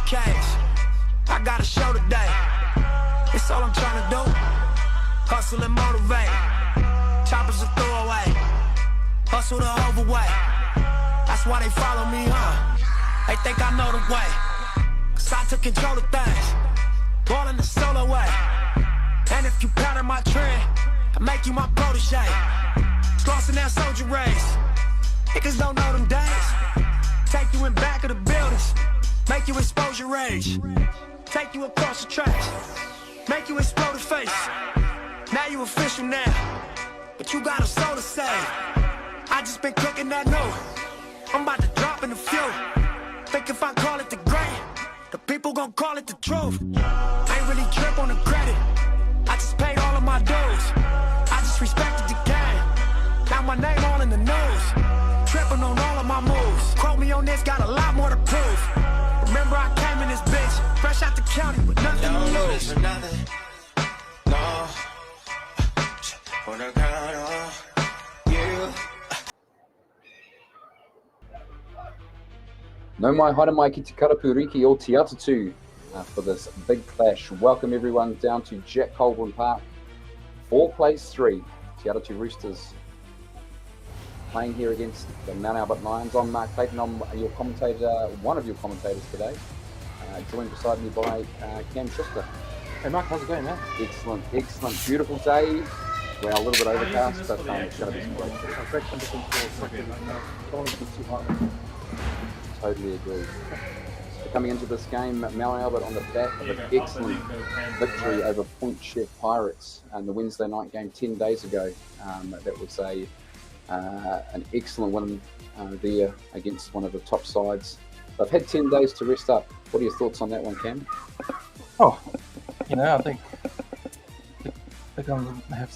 cage. I got a show today. It's all I'm trying to do. Hustle and motivate. Choppers a throwaway. Hustle the overweight. That's why they follow me, huh? They think I know the way. Cause I took control of things. Ballin' the solo way. And if you pattern my trend, I make you my protege. Crossing that soldier race. Niggas don't know them days. Take you in back of the buildings. Make you expose your rage. Take you across the tracks. Make you explode the face. Now you official now. But you got a soul to save. I just been cooking that new. I'm about to drop in a few. Think if I call it the great, the people gon' call it the truth. I ain't really trip on the credit. I just paid all of my dues. I just respected the game. Now my name all in the news. Tripping on all of my moves. Quote me on this, got a lot more to prove. Remember I came in this bitch, fresh out the county with nothing to lose. For nothing. No. Wanna count on you. No mai haere mai ki te karapuriki o Te Atatu for this big clash. Welcome everyone down to Jack Colburn Park. 4 plays 3. Te Atatu Roosters playing here against the Mount Albert Lions. I'm Mark Clayton. I'm your commentator, one of your commentators today. Joined beside me by Cam Schuster. Hey Mark, how's it going, man? Excellent, excellent, beautiful day. We're a little bit overcast, but it's going to be some great. Great conditions for second. Don't want to be too hot. Totally agree. So coming into this game, Mount Albert on the back of an excellent victory over Point Chef Pirates in the Wednesday night game 10 days ago. That was an excellent win there against one of the top sides. They've had 10 days to rest up. What are your thoughts on that one, Cam? Oh, I think they're going to have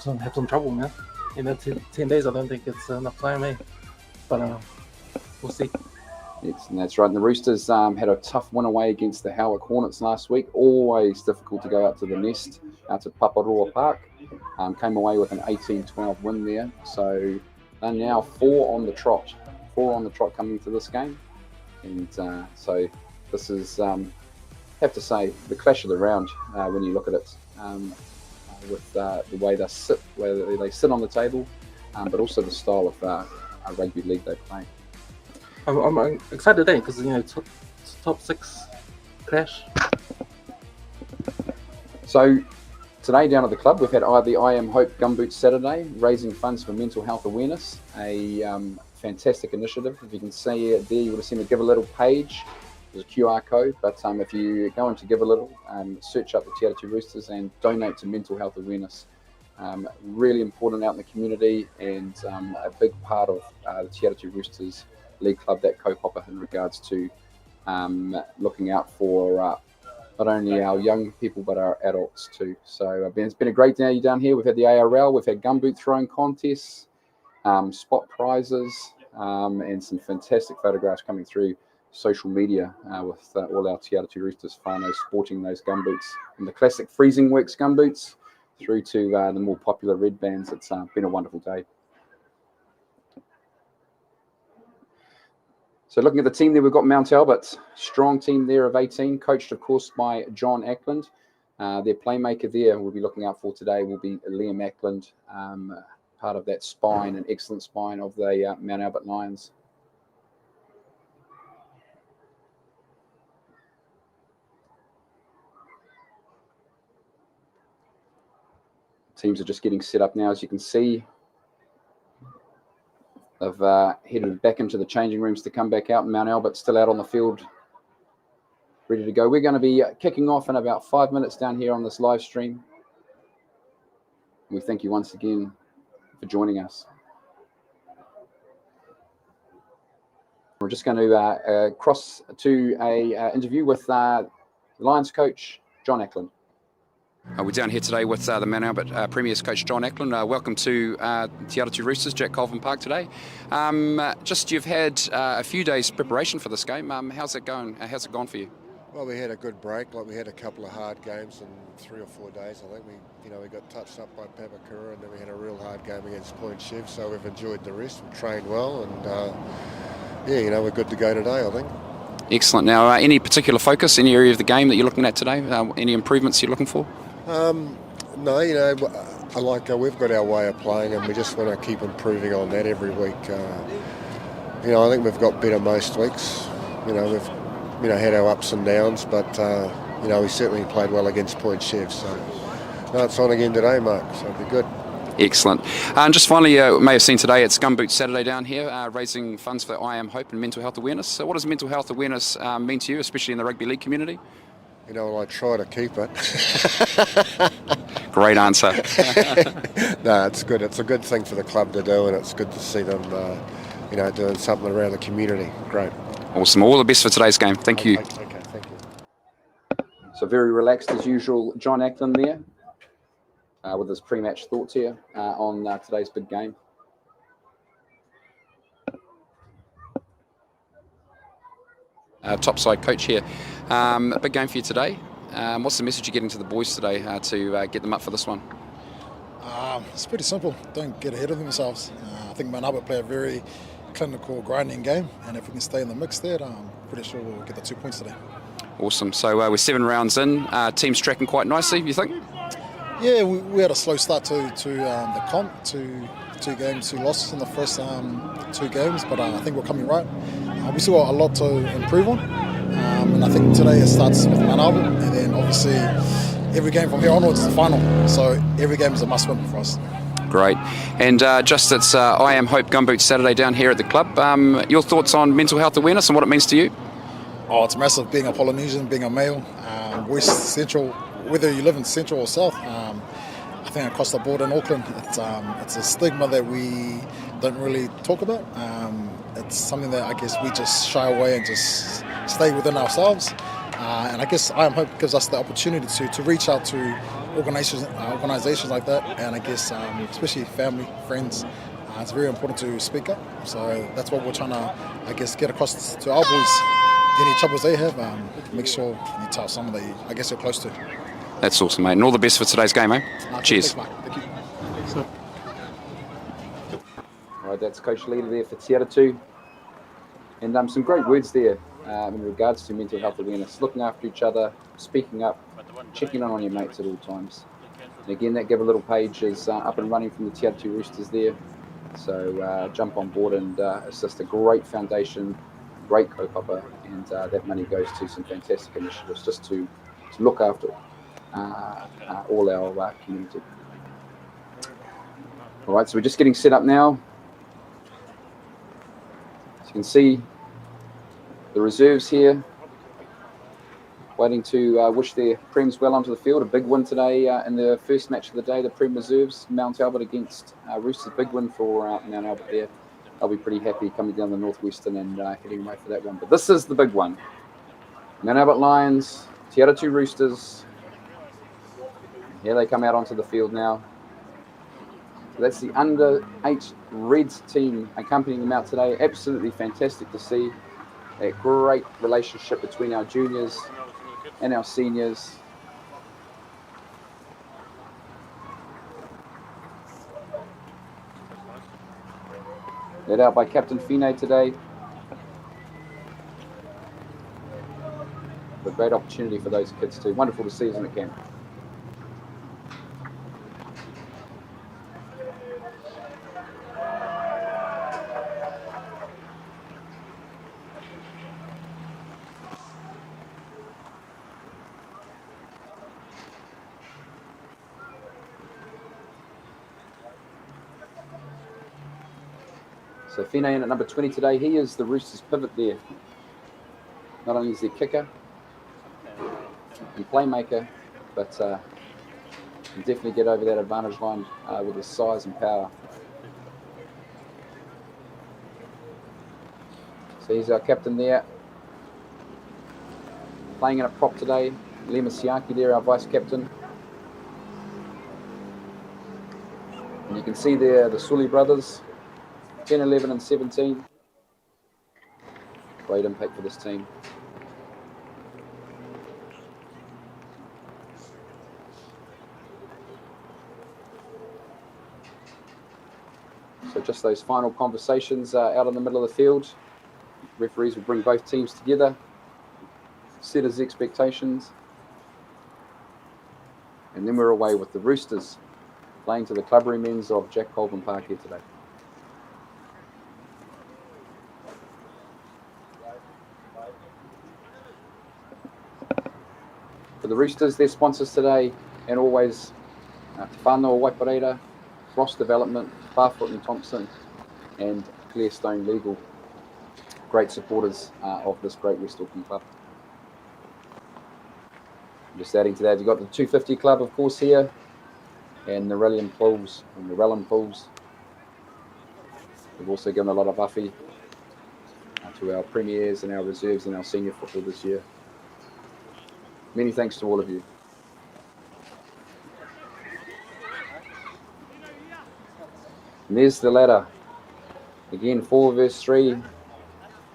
some trouble, man. 10 days, I don't think it's enough time, eh? But we'll see. That's right. And the Roosters had a tough win away against the Howick Hornets last week. Always difficult to go out to the nest, out to Paparoa Park. Came away with an 18-12 win there. So they're now 4 on the trot. 4 on the trot coming into this game. And so this is, have to say, the clash of the round when you look at it. With the way they sit, where they sit on the table, but also the style of rugby league they play. I'm excited today because top 6 clash. So today down at the club we've had the I Am Hope Gumboot Saturday, raising funds for mental health awareness. A fantastic initiative. If you can see it there, you would have seen a Give a Little page. There's a QR code, but if you go into Give a Little, search up the Te Atatu Roosters and donate to mental health awareness. Really important out in the community and a big part of the Te Atatu Roosters League Club, that kaupapa in regards to looking out for not only our young people but our adults too. So it's been a great day down here. We've had the ARL, we've had gumboot throwing contests, spot prizes, and some fantastic photographs coming through social media with all our Te Atatu Roosters whanau sporting those gumboots, from the classic Freezing Works gumboots through to the more popular red bands. It's been a wonderful day. So looking at the team there, we've got Mount Albert, strong team there of 18, coached of course by John Ackland. Their playmaker there we'll be looking out for today will be Liam Ackland, part of that spine, an excellent spine of the Mount Albert Lions. Teams are just getting set up now, as you can see. They've headed back into the changing rooms to come back out, and Mount Albert still out on the field, ready to go. We're going to be kicking off in about 5 minutes down here on this live stream. We thank you once again for joining us. We're just going to cross to a interview with Lions coach John Ackland. We're down here today with the Mount Albert Premier's coach John Ackland. Welcome to Te Atatu Roosters, Jack Colburn Park today. You've had a few days preparation for this game. How's it going? How's it gone for you? Well, we had a good break. We had a couple of hard games in 3 or 4 days. I think we got touched up by Papakura, and then we had a real hard game against Point Chef. So we've enjoyed the rest. We trained well, and we're good to go today, I think. Excellent. Now, any particular focus, any area of the game that you're looking at today? Any improvements you're looking for? No, you know, I like we've got our way of playing, and we just want to keep improving on that every week. You know, I think we've got better most weeks. You know, we've had our ups and downs, but you know, we certainly played well against Point Chef. So no, it's on again today, Mark. So it'll be good. Excellent. And just finally, you may have seen today, it's Gumboot Saturday down here, raising funds for I Am Hope and mental health awareness. So what does mental health awareness mean to you, especially in the rugby league community? You know, I try to keep it. Great answer. No, it's good. It's a good thing for the club to do, and it's good to see them, you know, doing something around the community. Great. Awesome. All the best for today's game. Thank you. Okay, thank you. So very relaxed as usual, John Ackland there. With his pre-match thoughts here on today's big game. Topside coach here. A big game for you today. What's the message you're getting to the boys today to get them up for this one? It's pretty simple. Don't get ahead of themselves. I think whanau play a very clinical, grinding game, and if we can stay in the mix there, I'm pretty sure we'll get the 2 points today. Awesome. So we're 7 rounds in. Team's tracking quite nicely, you think? Yeah, we had a slow start to the comp, two games, 2 losses in the first 2 games, but I think we're coming right. We still got a lot to improve on, and I think today it starts with whanau, and then obviously every game from here onwards is the final, so every game is a must-win for us. Great. And just it's I Am Hope Gumboot Saturday down here at the club. Your thoughts on mental health awareness and what it means to you? Oh, it's massive, being a Polynesian, being a male, West Central, whether you live in Central or South. I think across the board in Auckland, it's a stigma that we don't really talk about. It's something that I guess we just shy away and just stay within ourselves. And I guess I Am Hope gives us the opportunity to reach out to organisations like that, and I guess especially family, friends. It's very important to speak up. So that's what we're trying to, I guess, get across to our boys. Any troubles they have, make sure you tell someone that I guess you're close to. That's awesome, mate. And all the best for today's game, mate. Cheers. Thank you. All right, that's Coach Leader there for Te Atatu. And some great words there in regards to mental health awareness, looking after each other, speaking up, checking on your mates at all times. And again, that Give a Little page is up and running from the Te Atatu Roosters there. So jump on board and assist a great foundation, great kaupapa, and that money goes to some fantastic initiatives just to look after all our community. All right, so we're just getting set up now. As you can see, the reserves here, waiting to wish their Prems well onto the field. A big win today in the first match of the day, the Prem reserves, Mount Albert against Roosters. Big win for Mount Albert there. They'll be pretty happy coming down the Northwestern and heading away for that one. But this is the big one. Mount Albert Lions, Te Atatu Roosters. Here they come out onto the field now. So that's the under-8 Reds team accompanying them out today. Absolutely fantastic to see. A great relationship between our juniors and our seniors. Led out by Captain Fine today. A great opportunity for those kids too. Wonderful to see, isn't it, Cam? So Fine in at number 20 today. He is the Roosters pivot there. Not only is he a kicker and playmaker, but can definitely get over that advantage line with his size and power. So he's our captain there. Playing in a prop today. Lema Siaki there, our vice captain. And you can see there the Sully brothers. 10, 11 and 17. Great impact for this team. So just those final conversations out in the middle of the field. Referees will bring both teams together. set his expectations. And then we're away with the Roosters playing to the club room ends of Jack Colvin Park here today. For the Roosters, their sponsors today, and always Te Whanau Waipareira, Ross Development, Barfoot and Thompson, and Clearstone Legal. Great supporters of this great West Auckland club. Just adding to that, you've got the 250 Club, of course, here, and the Rellium Pools, and the Rellium Pools. We've also given a lot of uffy to our premiers and our reserves and our senior football this year. Many thanks to all of you. And there's the ladder. Again, 4 verse 3.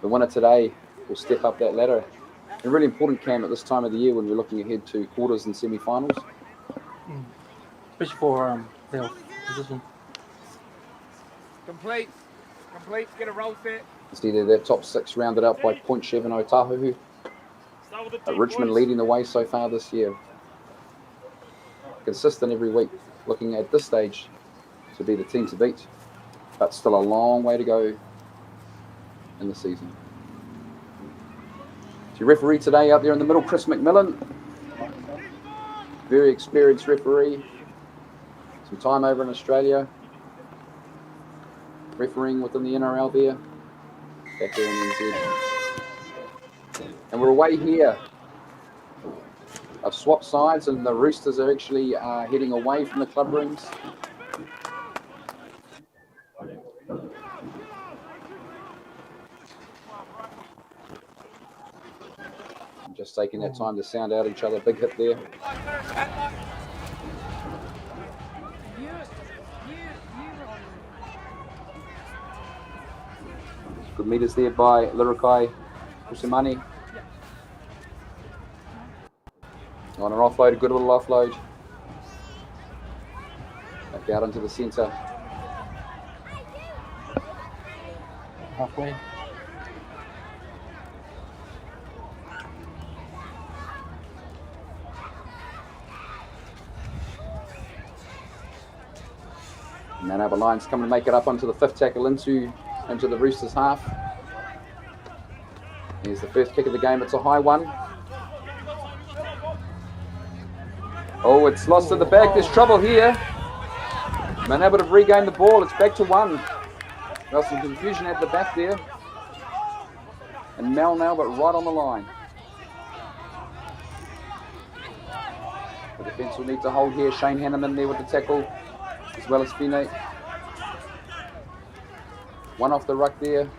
The winner today will step up that ladder. A really important, Cam, at this time of the year when we're looking ahead to quarters and semi-finals. Especially for their position. Complete, get a roll fit. It's either their top 6 rounded up by Point Chev and Otahuhu. Richmond leading the way so far this year. Consistent every week, looking at this stage to be the team to beat, but still a long way to go in the season. So your referee today out there in the middle, Chris McMillan. Very experienced referee. Some time over in Australia. Refereeing within the NRL there. Back there in NZ. And we're away here. I've swapped sides and the Roosters are actually heading away from the club rooms. Just taking that time to sound out each other. Big hit there. Good meters there by Lirukai Usimani. On an offload, a good little offload. Back out into the centre. Halfway. Man over Lions coming to make it up onto the 5th tackle into the Roosters half. Here's the first kick of the game. It's a high one. Oh, it's lost at the back. There's trouble here. Man able to regain the ball. It's back to 1. Well, some confusion at the back there. And Mal now, but right on the line. The defence will need to hold here. Shane Hanneman there with the tackle, as well as Fine. One off the ruck there.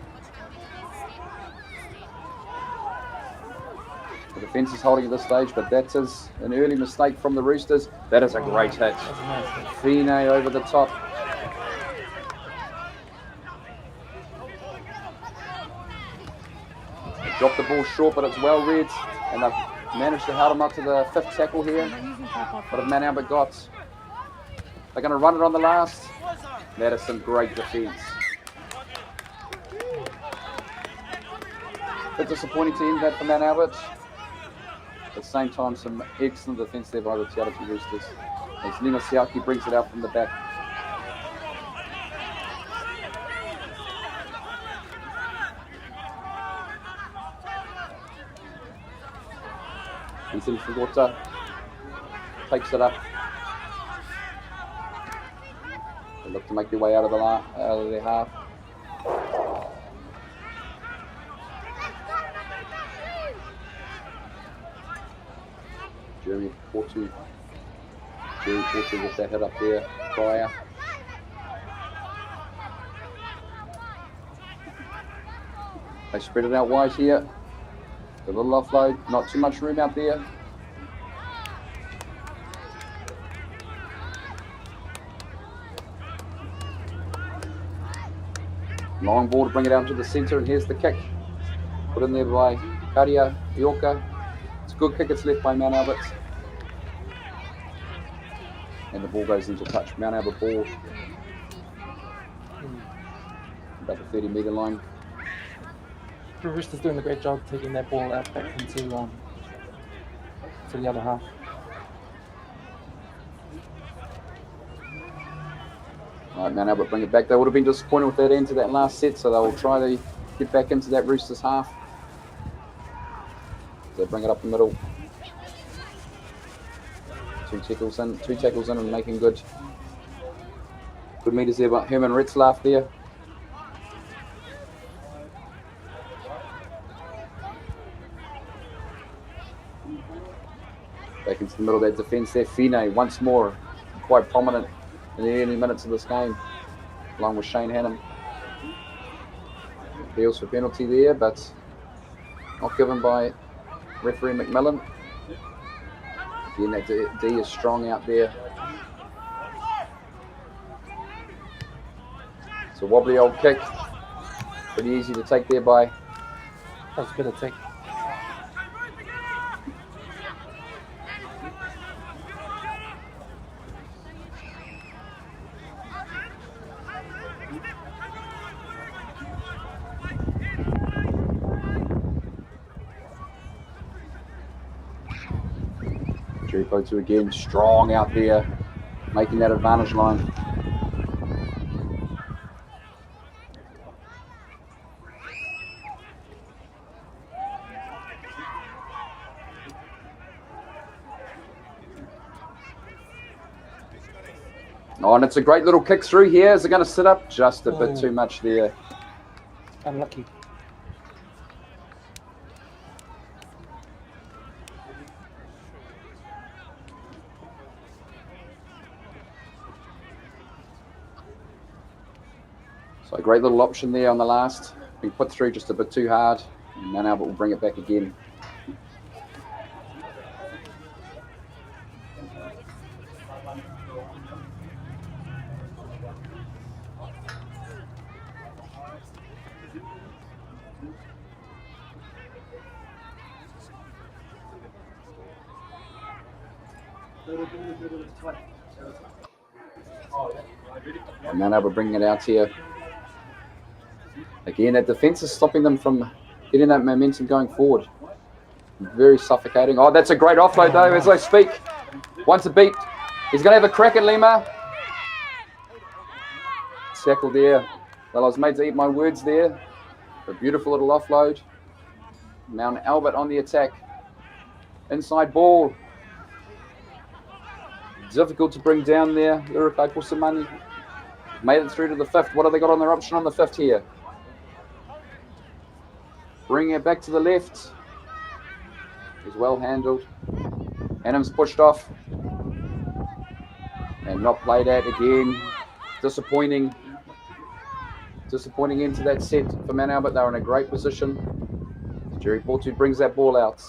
The defence is holding at this stage, but that is an early mistake from the Roosters. That is a great hit. Fine over the top. They dropped the ball short, but it's well read, and they've managed to hold him up to the 5th tackle here. What have Man Albert got? They're going to run it on the last. That is some great defence. A bit disappointing to end that for Man Albert. At the same time, some excellent defence there by the Te Atatu Roosters. As Lima Siaki brings it out from the back. Ethan Fugota takes it up. They look to make their way out of their half. Jerry Portu with that hit up there prior. They spread it out wide here. A little offload, not too much room out there. Long ball to bring it out to the centre, and here's the kick. Put in there by Karia Ioka. It's a good kick, it's left by Mount Albert. And the ball goes into touch. Mount Albert ball. About the 30-metre line. The Roosters doing a great job taking that ball out back into to the other half. All right, Mount Albert bring it back. They would have been disappointed with that end to that last set, so they will try to get back into that Roosters half. They bring it up the middle. Two tackles in and making good meters there by Herman Retzlaff there. Back into the middle of that defence there. Fine once more, quite prominent in the early minutes of this game, along with Shane Hannum. Appeals for penalty there, but not given by referee McMillan. Again, that D is strong out there. It's a wobbly old kick. Pretty easy to take there by. That was a good attack. Jericho again, strong out there, making that advantage line. Oh, and it's a great little kick through here. Is it going to sit up? Just a bit too much there. Unlucky. So a great little option there on the last. Been put through just a bit too hard. And Mount Albert will bring it back again. And Mount Albert bringing it out here. Again, that defence is stopping them from getting that momentum going forward. Very suffocating. Oh, that's a great offload though, as I speak. Once a beat. He's going to have a crack at Lima. Tackle there. Well, I was made to eat my words there. A beautiful little offload. Mount Albert on the attack. Inside ball. Difficult to bring down there. Urukai Pusamani made it through to the fifth. What have they got on their option on the fifth here? Bringing it back to the left. Is well handled. Hannum's pushed off. And not played at again. Disappointing. Disappointing into that set for Mount Albert. They're in a great position. Jerry Portu brings that ball out.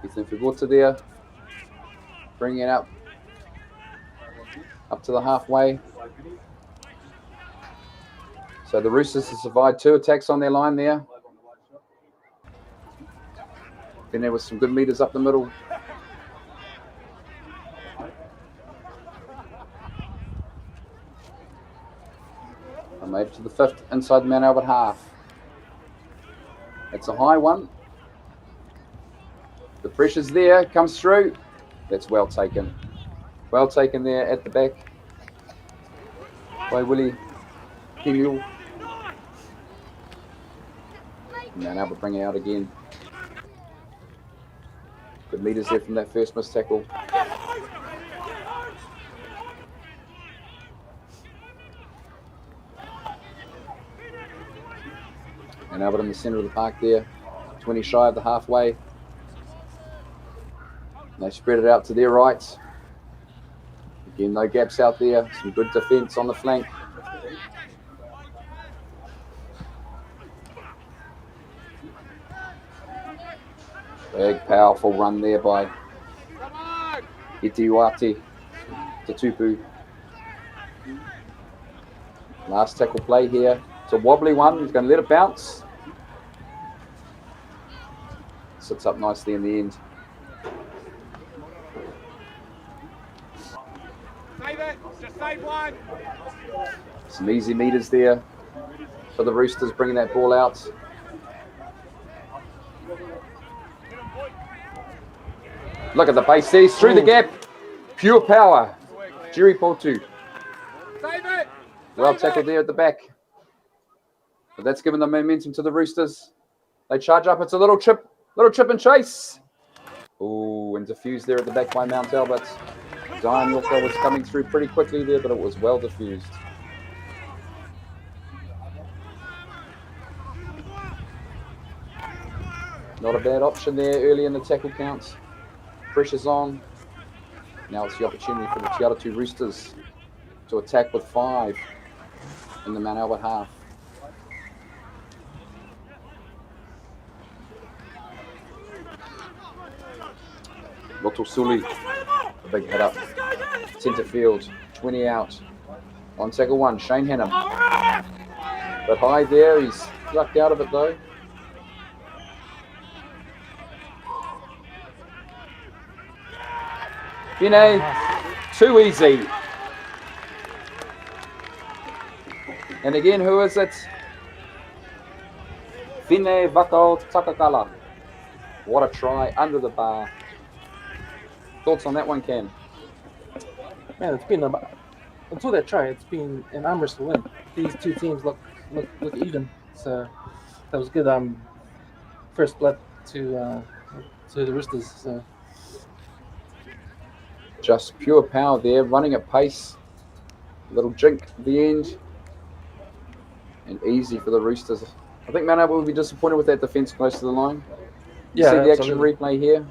Ethan Figota there. Bringing it up to the halfway. So the Roosters have survived 2 attacks on their line there. Then there was some good meters up the middle. And made it to the fifth inside the Mount Albert half. It's a high one. The pressure's there, comes through. That's well taken. Well taken there at the back by Willie Kimul. Mount Albert bring it out again. Good meters there from that first missed tackle. And Albert in the centre of the park there. 20 shy of the halfway. They spread it out to their right. Again, no gaps out there. Some good defence on the flank. Big, powerful run there by Itiwati Tatupu. Last tackle play here. It's a wobbly one. He's going to let it bounce. Sits up nicely in the end. Some easy meters there for the Roosters, bringing that ball out. Look at the pace there, he's through the gap. Pure power. Jerry Potu. Well tackled there at the back. But that's given the momentum to the Roosters. They charge up, it's a little chip and chase. Oh, and diffused there at the back by Mount Albert. Duanne Mann was coming through pretty quickly there, but it was well diffused. Not a bad option there early in the tackle counts. Pressure's on. Now it's the opportunity for the Te Atatu Roosters to attack with 5 in the Mount Albert half. Lotosuli, a big head up. Centre field, 20 out. On tackle 1, Shane Hannum. But high there, he's ducked out of it though. Fine, too easy. And again, who is it? Fine Vakal Takakala. What a try, under the bar. Thoughts on that one, Ken? Man, it's been until that try, it's been an arm wrestle win. These two teams look even. So that was good. First blood to the Roosters. So. Just pure power there, running at pace. A little jink at the end. And easy for the Roosters. I think Mount Albert will be disappointed with that defence close to the line. You see the action replay here.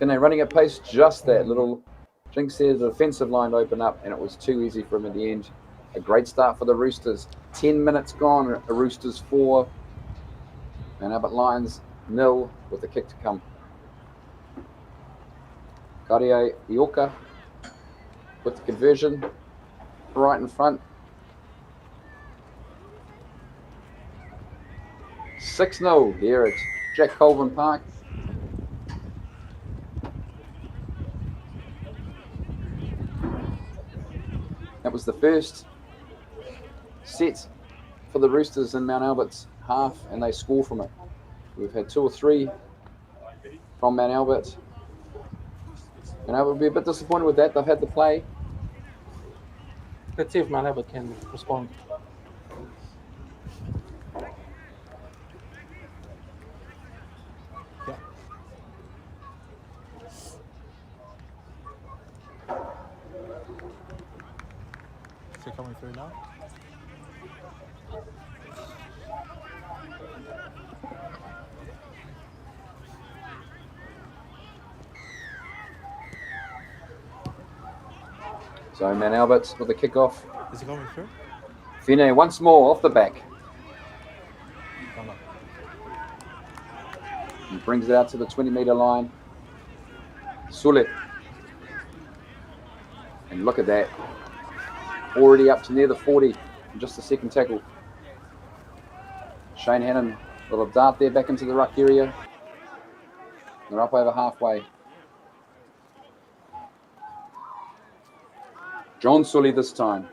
Fine running at pace, just that little jinx there. The defensive line opened up and it was too easy for him at the end. A great start for the Roosters. 10 minutes gone, a Roosters 4. And Albert Lions 0 with the kick to come. Karia Ioka with the conversion right in front. 6-0 here at Jack Colvin Park. That was the first set for the Roosters in Mount Albert's half, and they score from it. We've had 2 or 3 from Mount Albert. And I would be a bit disappointed with that. They've had the play. Let's see if Mount Albert can respond. Yeah. Is it coming through now? So Mount Albert with the kickoff. Is it coming through? Fine once more off the back. Come on. He brings it out to the 20-metre line. Sule. And look at that. Already up to near the 40 in just the second tackle. Shane Hannon, a little dart there back into the ruck area. They're up over halfway. John Sully this time.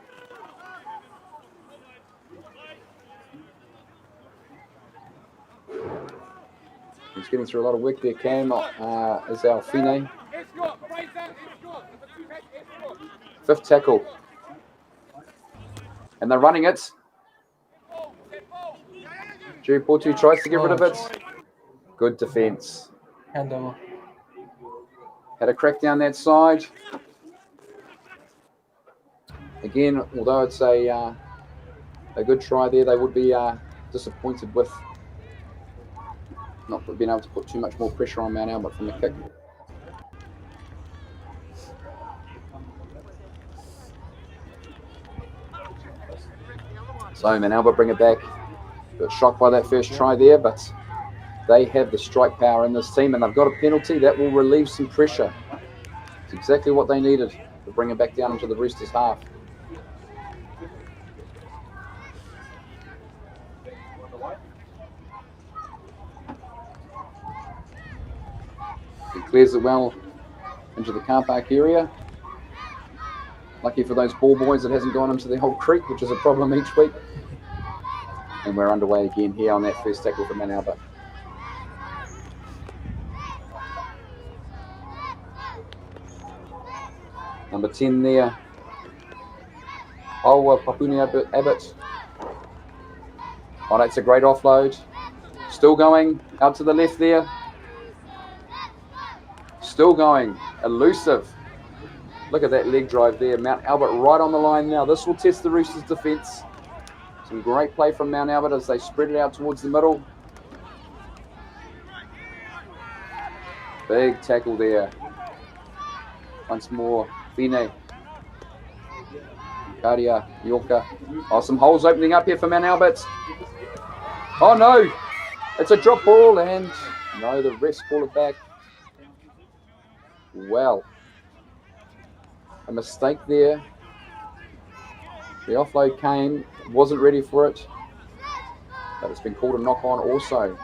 He's getting through a lot of work there, Cam, is our Fine. 5th tackle. And they're running it. Jerry Portu tries to get rid of it. Good defence. Handover. Had a crack down that side. Again, although it's a good try there, they would be disappointed with not being able to put too much more pressure on Mount Albert from the kick. So Mount Albert bring it back. Got shocked by that first try there, but they have the strike power in this team, and they've got a penalty that will relieve some pressure. It's exactly what they needed to bring it back down into the Roosters' half. Clears it well into the car park area. Lucky for those ball boys, it hasn't gone into the whole creek, which is a problem each week. And we're underway again here on that first tackle for Mount Albert. Number 10 there. Papuni Abbott. Oh, that's a great offload. Still going out to the left there. Still going. Elusive. Look at that leg drive there. Mount Albert right on the line now. This will test the Roosters' defence. Some great play from Mount Albert as they spread it out towards the middle. Big tackle there. Once more. Fine. Karia, Yorker. Oh, some holes opening up here for Mount Albert. Oh no! It's a drop ball and no, the refs call it back. Well, a mistake there. The offload came, wasn't ready for it, but it's been called a knock on also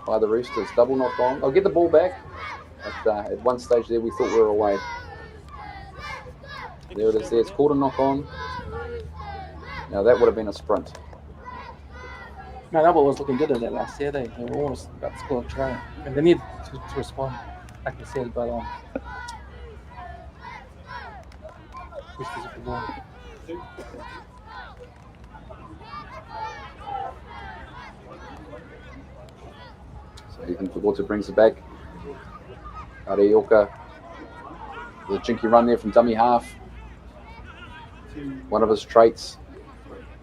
by the Roosters. Double knock on. I'll get the ball back. At one stage there we thought we were away. There it is there. It's called a knock on. Now that would have been a sprint. No, Albert was looking good at that last year. They were almost about to score a try. And they needed to respond, like I said, but Roosters with the ball. So Ethan Fagota brings it back. Areoka. The jinky run there from dummy half. One of his traits.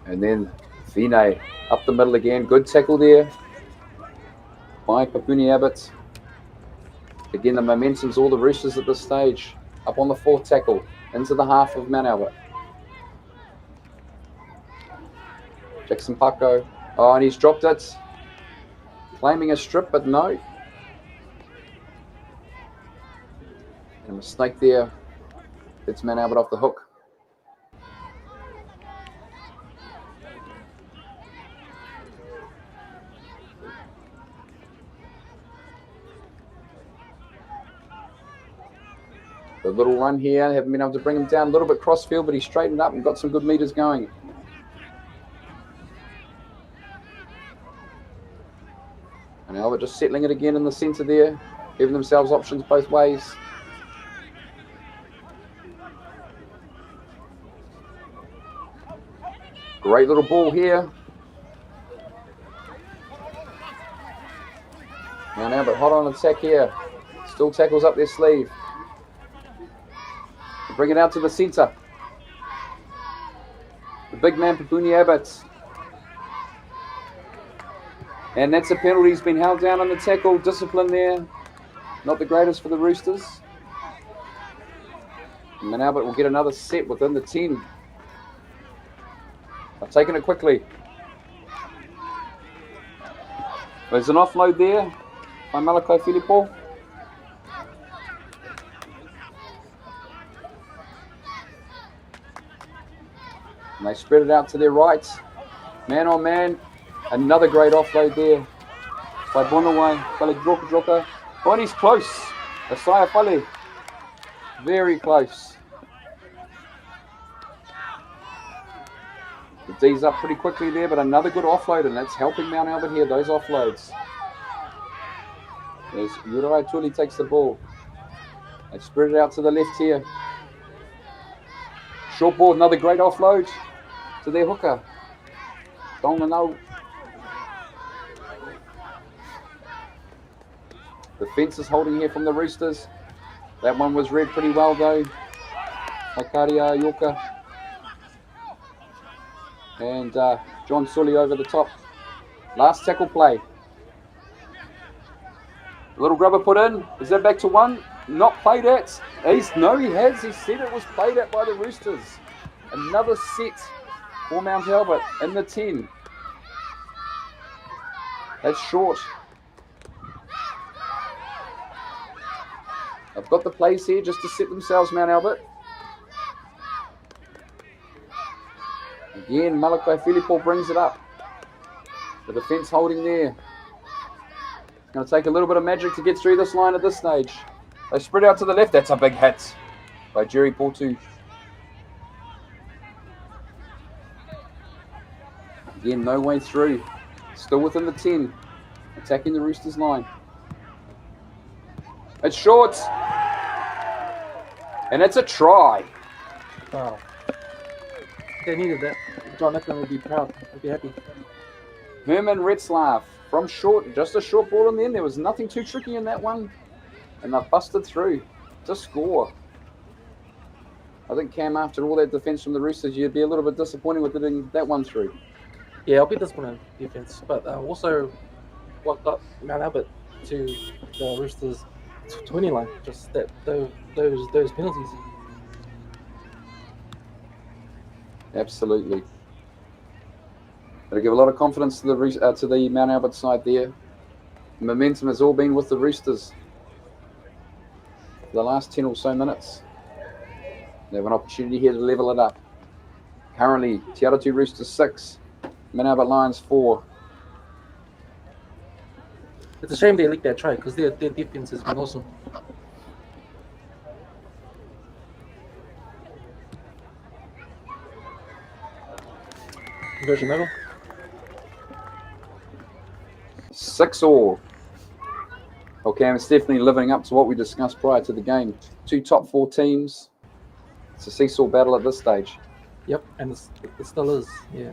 And then Fine up the middle again. Good tackle there by Papuni Abbott. Again, the momentum's all the Roosters at this stage. Up on the fourth tackle. Into the half of Mount Albert. Jackson Paco. Oh, and he's dropped it. Claiming a strip, but no. And a mistake there. It's Mount Albert off the hook. The little run here, haven't been able to bring him down a little bit crossfield, but he straightened up and got some good meters going. And Albert just settling it again in the centre there, giving themselves options both ways. Great little ball here. Mount Albert hot on attack here. Still tackles up their sleeve. Bring it out to the centre. The big man, Papuni Abbott. And that's a penalty. He's been held down on the tackle. Discipline there. Not the greatest for the Roosters. And then Albert will get another set within the 10. I've taken it quickly. There's an offload there by Malakai Filippo. And they spread it out to their right. Man on man. Another great offload there by Bonaway. Fale Droka. Oh, and he's close. Asaya Fale. Very close. The D's up pretty quickly there, but another good offload, and that's helping Mount Albert here, those offloads. There's Uriai Tuli takes the ball. They spread it out to the left here. Short ball, another great offload to their hooker. Donganau. The fence is holding here from the Roosters. That one was read pretty well though. Makaria Yorker. And John Sully over the top. Last tackle play. A little grubber put in. Is that back to one? Not played at. He has. He said it was played at by the Roosters. Another set for Mount Albert in the 10. That's short. I've got the plays here just to set themselves, Mount Albert. Again, Malakai Filippo brings it up. The defence holding there. It's going to take a little bit of magic to get through this line at this stage. They spread out to the left. That's a big hit by Jerry Portu. Again, no way through. Still within the 10. Attacking the Roosters line. It's short. And it's a try. Wow. They needed that. John Eklund would be proud. I'd be happy. Herman Retzlaff from short. Just a short ball in the end. There was nothing too tricky in that one. And they've busted through to score. I think, Cam, after all that defence from the Roosters, you'd be a little bit disappointed with getting that one through. Yeah, I'll be disappointed in defence. But also, what got Mount Albert to the Roosters' 20 line? Just that those penalties. Absolutely. That'll give a lot of confidence to the Mount Albert side there. The momentum has all been with the Roosters for the last 10 or so minutes. They have an opportunity here to level it up. Currently, Te Atatu Roosters 6, Mount Albert Lions 4. It's a shame they leaked that try because their defense has been awesome. Conversion level. 6-all. Okay, it's definitely living up to what we discussed prior to the game. 2 top 4 teams. It's a seesaw battle at this stage. Yep, and it still is. Yeah.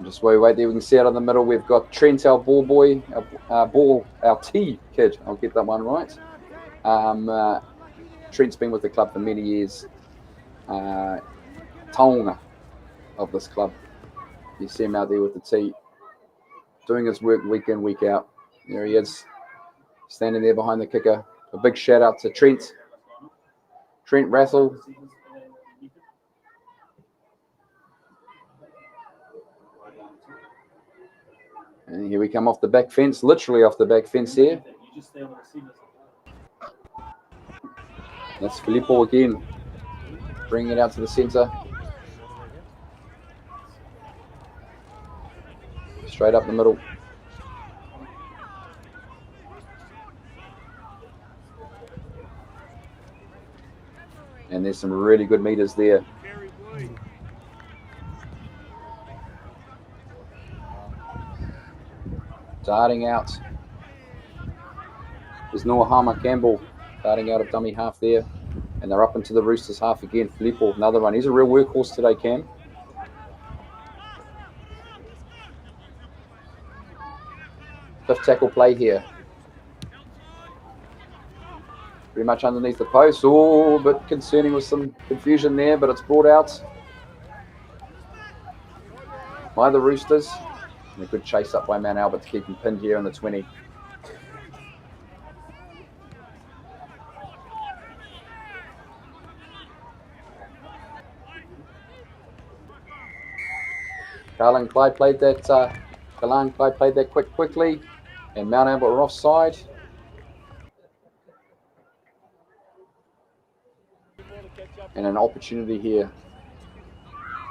Just while we wait there, we can see out in the middle, we've got Trent, our ball boy, our T kid. I'll get that one right. Trent's been with the club for many years. Taonga of this club. You see him out there with the T, doing his work week in, week out. There he is, standing there behind the kicker. A big shout out to Trent Rathel. And here we come off the back fence, literally off the back fence here. That's Filippo again, bringing it out to the centre. Straight up the middle. And there's some really good meters there. Darting out. There's Noah Harmer Campbell darting out of dummy half there. And they're up into the Roosters half again. Filippo, another one. He's a real workhorse today, Cam. Fifth tackle play here. Pretty much underneath the post. Oh, a bit concerning with some confusion there, but it's brought out by the Roosters. And a good chase up by Mount Albert to keep him pinned here in the 20. Galan Clyde played that quickly, and Mount Albert are offside. And an opportunity here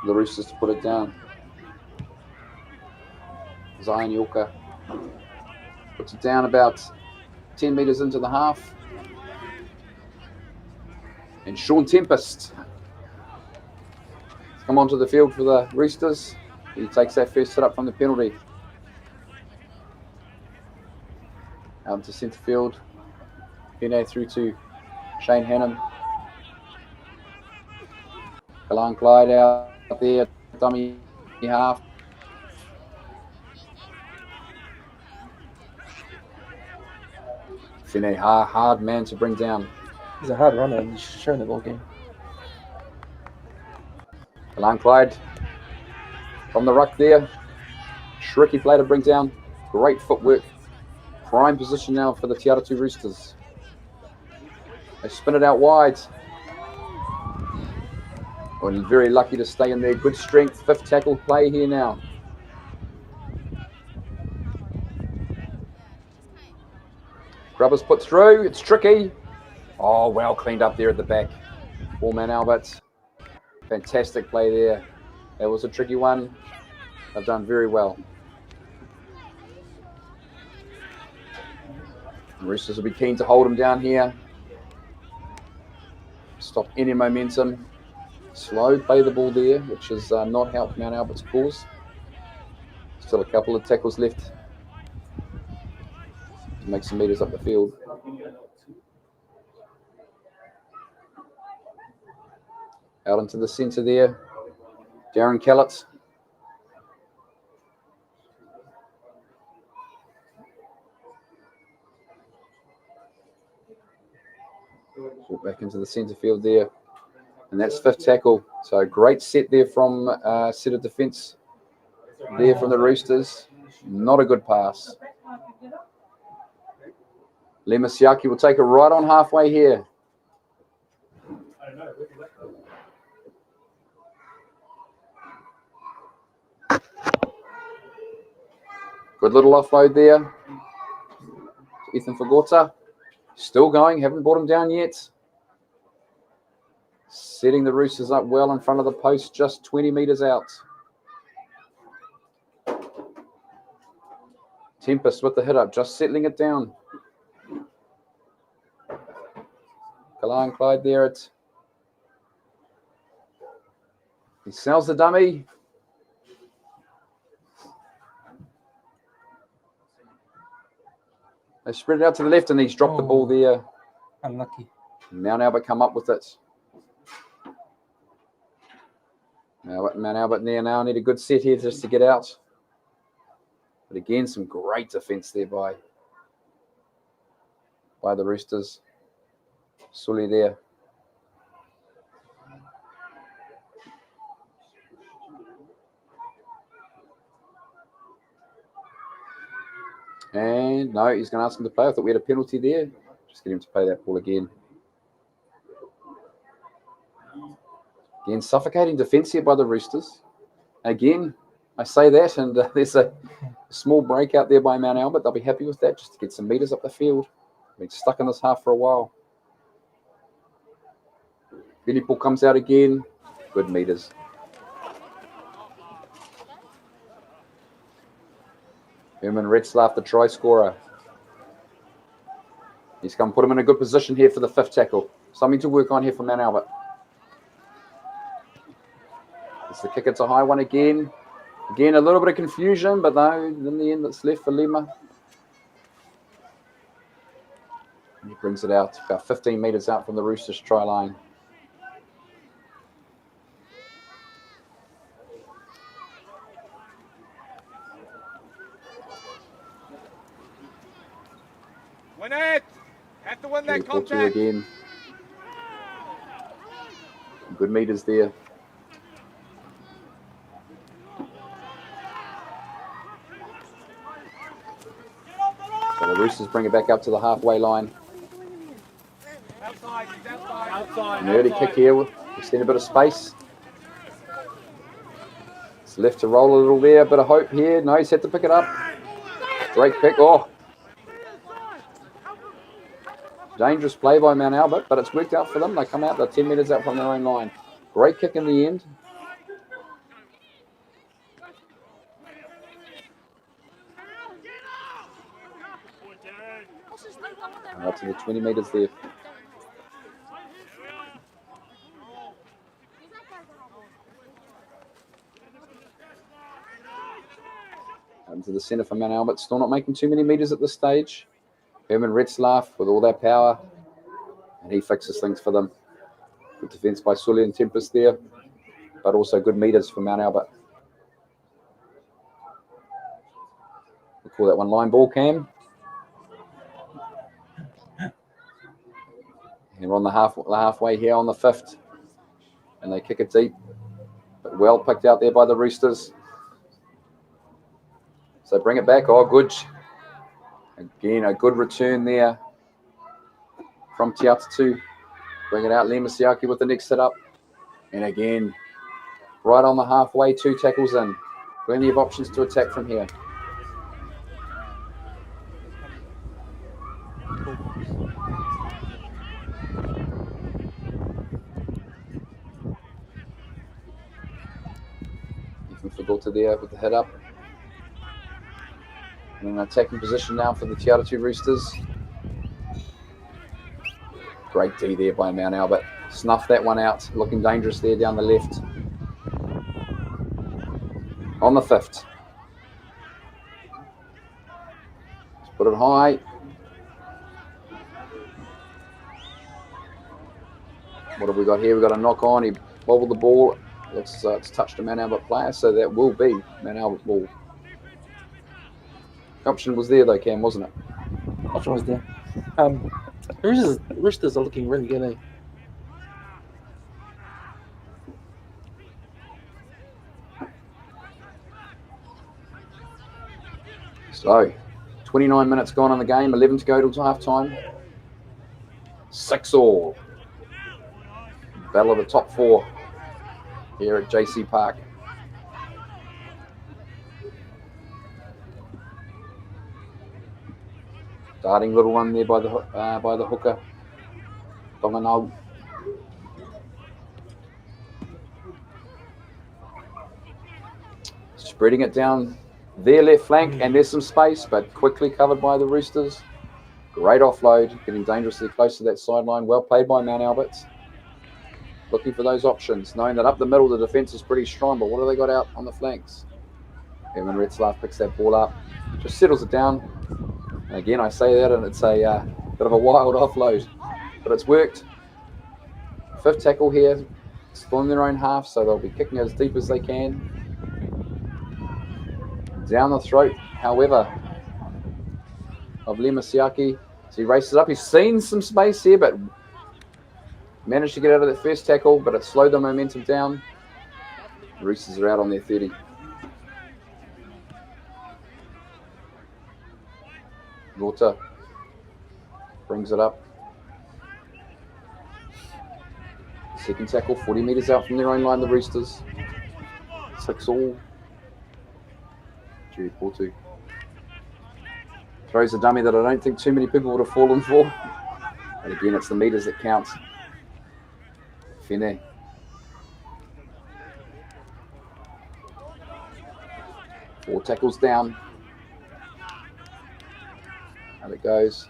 for the Roosters to put it down. Zion Yorker puts it down about 10 metres into the half. And Sean Tempest come onto the field for the Roosters. He takes that first hit up from the penalty. Out into centre field. Pene through to Shane Hannon. Galan Clyde out there, dummy half. Pene, hard man to bring down. He's a hard runner and he's shown it all game. Galan Clyde from the ruck there. Tricky play to bring down. Great footwork. Prime position now for the Te Atatu Roosters. They spin it out wide. Well, very lucky to stay in there. Good strength. Fifth tackle play here now. Grubbers put through. It's tricky. Oh, well cleaned up there at the back. Four-man Albert. Fantastic play there. That was a tricky one. They've done very well. The Roosters will be keen to hold them down here. Stop any momentum. Slow play the ball there, which has not helped Mount Albert's cause. Still a couple of tackles left to make some metres up the field. Out into the centre there, Darren Kellett. Back into the centre field there. And that's fifth tackle. So a great set there from set of defence there from the Roosters. Not a good pass. Lemasiaki will take it right on halfway here. Good little offload there. Ethan Fagota. Still going, haven't brought him down yet. Setting the Roosters up well in front of the post, just 20 metres out. Tempest with the hit up, just settling it down. Kalan Clyde there. He sells the dummy. They spread it out to the left and he's dropped the ball there. Unlucky. Mount Albert come up with it. Mount Albert now need a good set here just to get out. But again, some great defence there by the Roosters. Sully there. And no, he's going to ask him to play. I thought we had a penalty there. Just get him to play that ball again. Again, suffocating defence here by the Roosters. Again, I say that, and there's a small break out there by Mount Albert. They'll be happy with that just to get some metres up the field. Been stuck in this half for a while. Billy Paul comes out again. Good metres. Herman Retzlaff, the try scorer. He's come put him in a good position here for the fifth tackle. Something to work on here for Mount Albert. It's the kick, it's a high one again. Again, a little bit of confusion, but no, in the end, it's left for Lima. And he brings it out about 15 metres out from the Roosters try line. Win it! Have to win that contact. Again. Good metres there. So the Roosters bring it back up to the halfway line. Outside. An early kick here with extend a bit of space. It's left to roll a little there, a bit of hope here. No, he's had to pick it up. Great pick. Oh, dangerous play by Mount Albert, but it's worked out for them. They come out, they're 10 metres out from their own line. Great kick in the end. And up to the 20 metres there. Into the centre for Mount Albert. Still not making too many metres at this stage. Herman Retzlaff with all that power. And he fixes things for them. Good defence by Sully and Tempest there. But also good metres for Mount Albert. We'll call that one line ball, Cam. And we're on the halfway here on the fifth. And they kick it deep. But well picked out there by the Roosters. So bring it back. Oh, good. Again, a good return there from Te Atatu. Bring it out. Lemasiaki with the next set up. And again, right on the halfway, 2 tackles in. Plenty of options to attack from here. Fagota there with the head up. In an attacking position now for the Te Atatu Roosters. Great D there by Mount Albert. Snuffed that one out. Looking dangerous there down the left. On the 5th. Let's put it high. What have we got here? We've got a knock on. He bobbled the ball. It's touched a Mount Albert player, so that will be Mount Albert ball. Option was there though, Cam, wasn't it? Option was there. Roosters are looking really good, eh? So, 29 minutes gone on the game, 11 to go till half time. 6-all. Battle of the top 4 here at JC Park. Darting little one there by the hooker. Whanau. Spreading it down their left flank, and there's some space, but quickly covered by the Roosters. Great offload, getting dangerously close to that sideline. Well played by Mount Albert. Looking for those options, knowing that up the middle the defence is pretty strong, but what have they got out on the flanks? Herman Retzlaff picks that ball up, just settles it down. And again, I say that, and it's a bit of a wild offload, but it's worked. 5th tackle here, still in their own half, so they'll be kicking as deep as they can. Down the throat, however, of Lemasiaki. So he races up. He's seen some space here, but managed to get out of that first tackle, but it slowed the momentum down. The Roosters are out on their 30. Water brings it up. Second tackle, 40 metres out from their own line, the Roosters. 6-all. Jerry Portu throws a dummy that I don't think too many people would have fallen for. And again, it's the metres that count. Fine. Four tackles down. And it goes.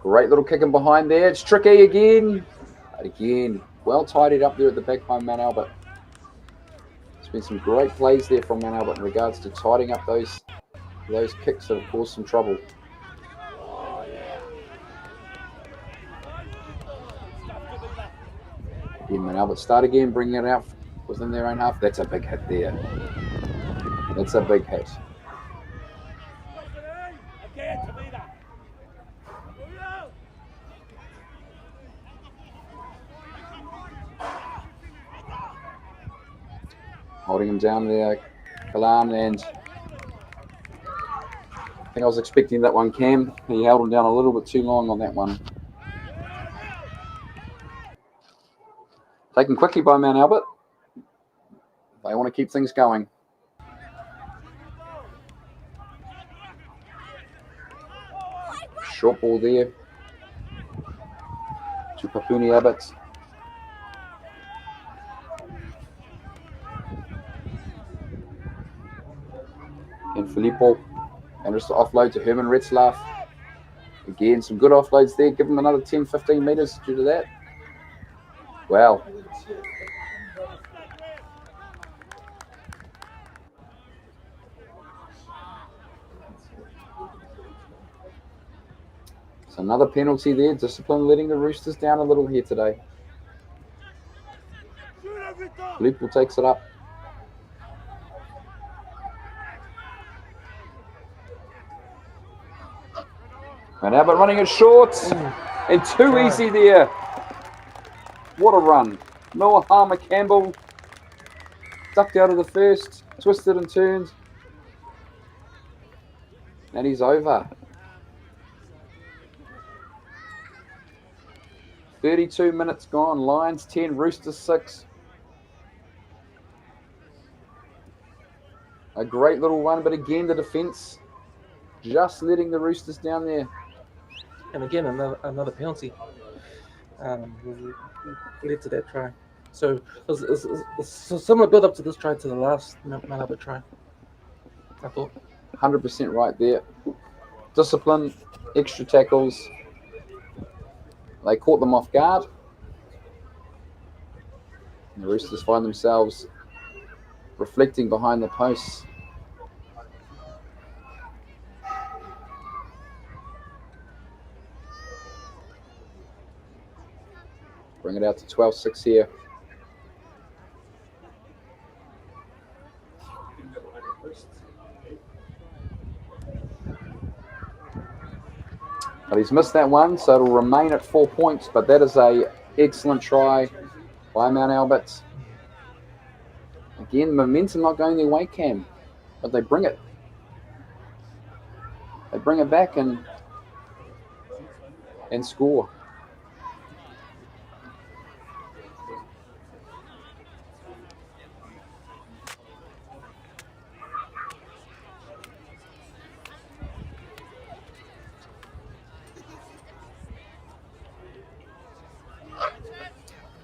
Great little kick in behind there. It's tricky again. But again, well tidied up there at the back by Mount Albert. There's been some great plays there from Mount Albert in regards to tidying up those kicks that have caused some trouble. Again, Mount Albert start again, bringing it out within their own half. That's a big hit there. That's a big hit. Holding him down there, Kalan, and I think I was expecting that one, Cam. He held him down a little bit too long on that one. Taken quickly by Mount Albert. They want to keep things going. Short ball there to Papuni Abbott. And Filippo. And just the offload to Herman Retzlaff. Again, some good offloads there. Give him another 10-15 metres due to that. Wow. So another penalty there. Discipline letting the Roosters down a little here today. Filippo takes it up. And Abbott running it short. And too easy there. What a run. Noah Harmer Campbell ducked out of the first, twisted and turned. And he's over. 32 minutes gone. Lions 10, Roosters 6. A great little run, but again the defence just letting the Roosters down there. And again, another penalty led to that try. So it's a similar build up to this try to the last Mount Albert try. I thought. 100% right there. Discipline, extra tackles. They caught them off guard. And the Roosters find themselves reflecting behind the posts. Bring it out to 12-6 here. But he's missed that one, so it'll remain at 4 points. But that is a excellent try by Mount Albert. Again, momentum not going their way, Cam, but they bring it. They bring it back and score.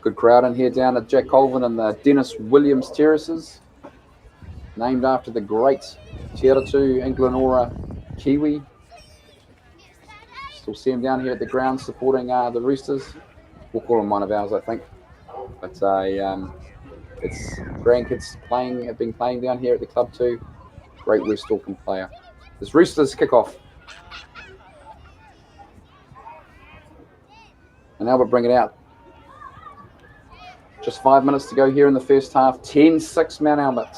Good crowd in here down at Jack Colvin and the Dennis Williams Terraces, named after the great Te Atatu and Glenora Kiwi. Still see him down here at the ground supporting the Roosters. We'll call him one of ours, I think. But it's grandkids have been playing down here at the club too. Great West Auckland player. This Roosters kickoff. And Albert bring it out. Just 5 minutes to go here in the first half. 10-6 Mount Albert.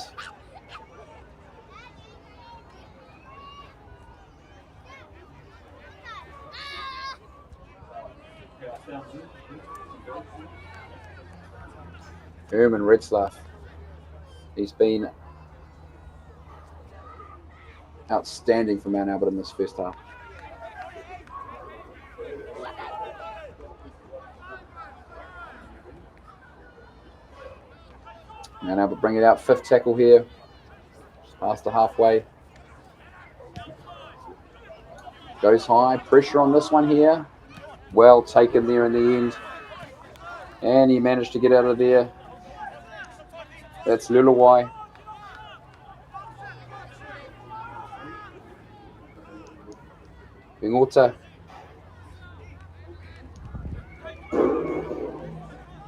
Herman Retzlaff. He's been outstanding for Mount Albert in this first half. Mount Albert bring it out, fifth tackle here, just past the halfway. Goes high, pressure on this one here. Well taken there in the end. And he managed to get out of there. That's Luluwai. Bingota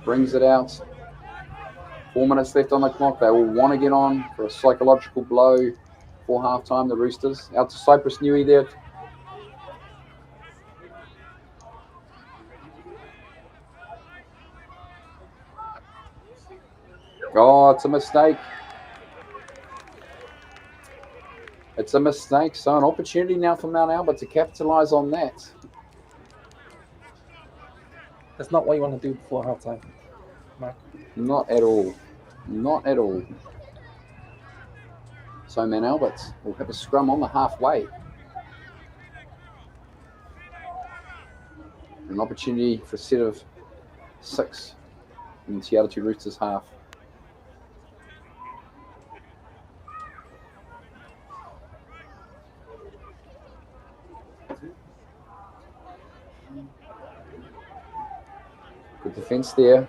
brings it out. 4 minutes left on the clock. They will want to get on for a psychological blow for halftime, the Roosters. Out to Cypress Newey there. Oh, it's a mistake. It's a mistake. So an opportunity now for Mount Albert to capitalise on that. That's not what you want to do before halftime, Mark. Not at all. Not at all. So Mount Albert will have a scrum on the halfway. An opportunity for a set of 6 in the Te Atatu Roosters half. Good defence there.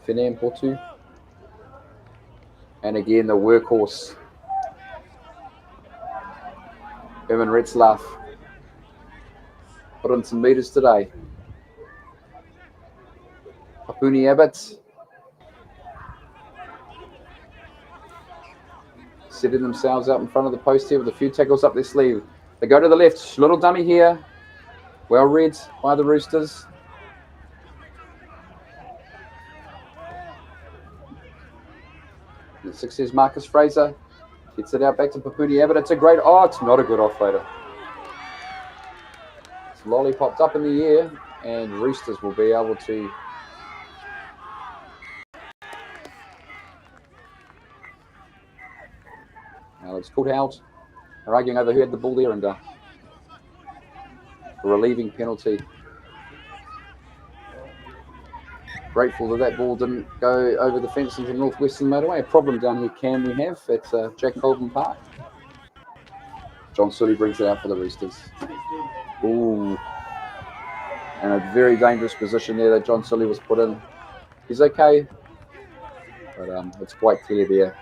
Fene Portu. And again, the workhorse. Herman Retzlaff. Put on some meters today. Papuni Abbott. Setting themselves out in front of the post here with a few tackles up their sleeve. They go to the left. Little dummy here. Well read by the Roosters. The 6 is Marcus Fraser. Gets it out back to Papuni Abbott. It's a great... Oh, it's not a good offloader. It's lollipopped up in the air, and Roosters will be able to... Now it's called out. They're arguing over who had the ball there, and a relieving penalty. Grateful that that ball didn't go over the fence into Northwestern Motorway. A problem down here, Cam, we have at Jack Colvin Park. John Sully brings it out for the Roosters. Ooh. And a very dangerous position there that John Sully was put in. He's okay, but it's quite clear there.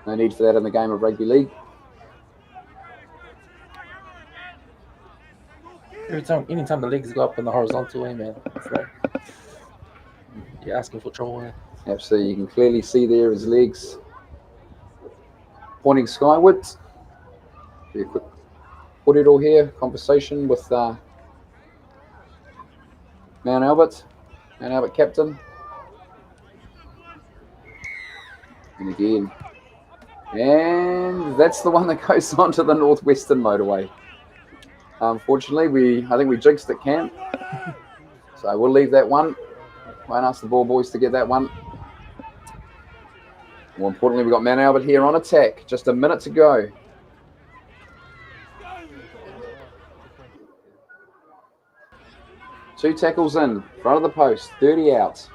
No need for that in the game of rugby league. Anytime the legs go up in the horizontal way, man, it's like you're asking for trouble. Man. Absolutely, you can clearly see there his legs pointing skyward. Be a quick put it all here. Conversation with Mount Albert captain. And again. And that's the one that goes on to the Northwestern motorway. Unfortunately, I think we jinxed it, Cam. So we'll leave that one. Won't ask the ball boys to get that one. More importantly, we've got Mount Albert here on attack. Just a minute to go. Two tackles in, front of the post, 30 out.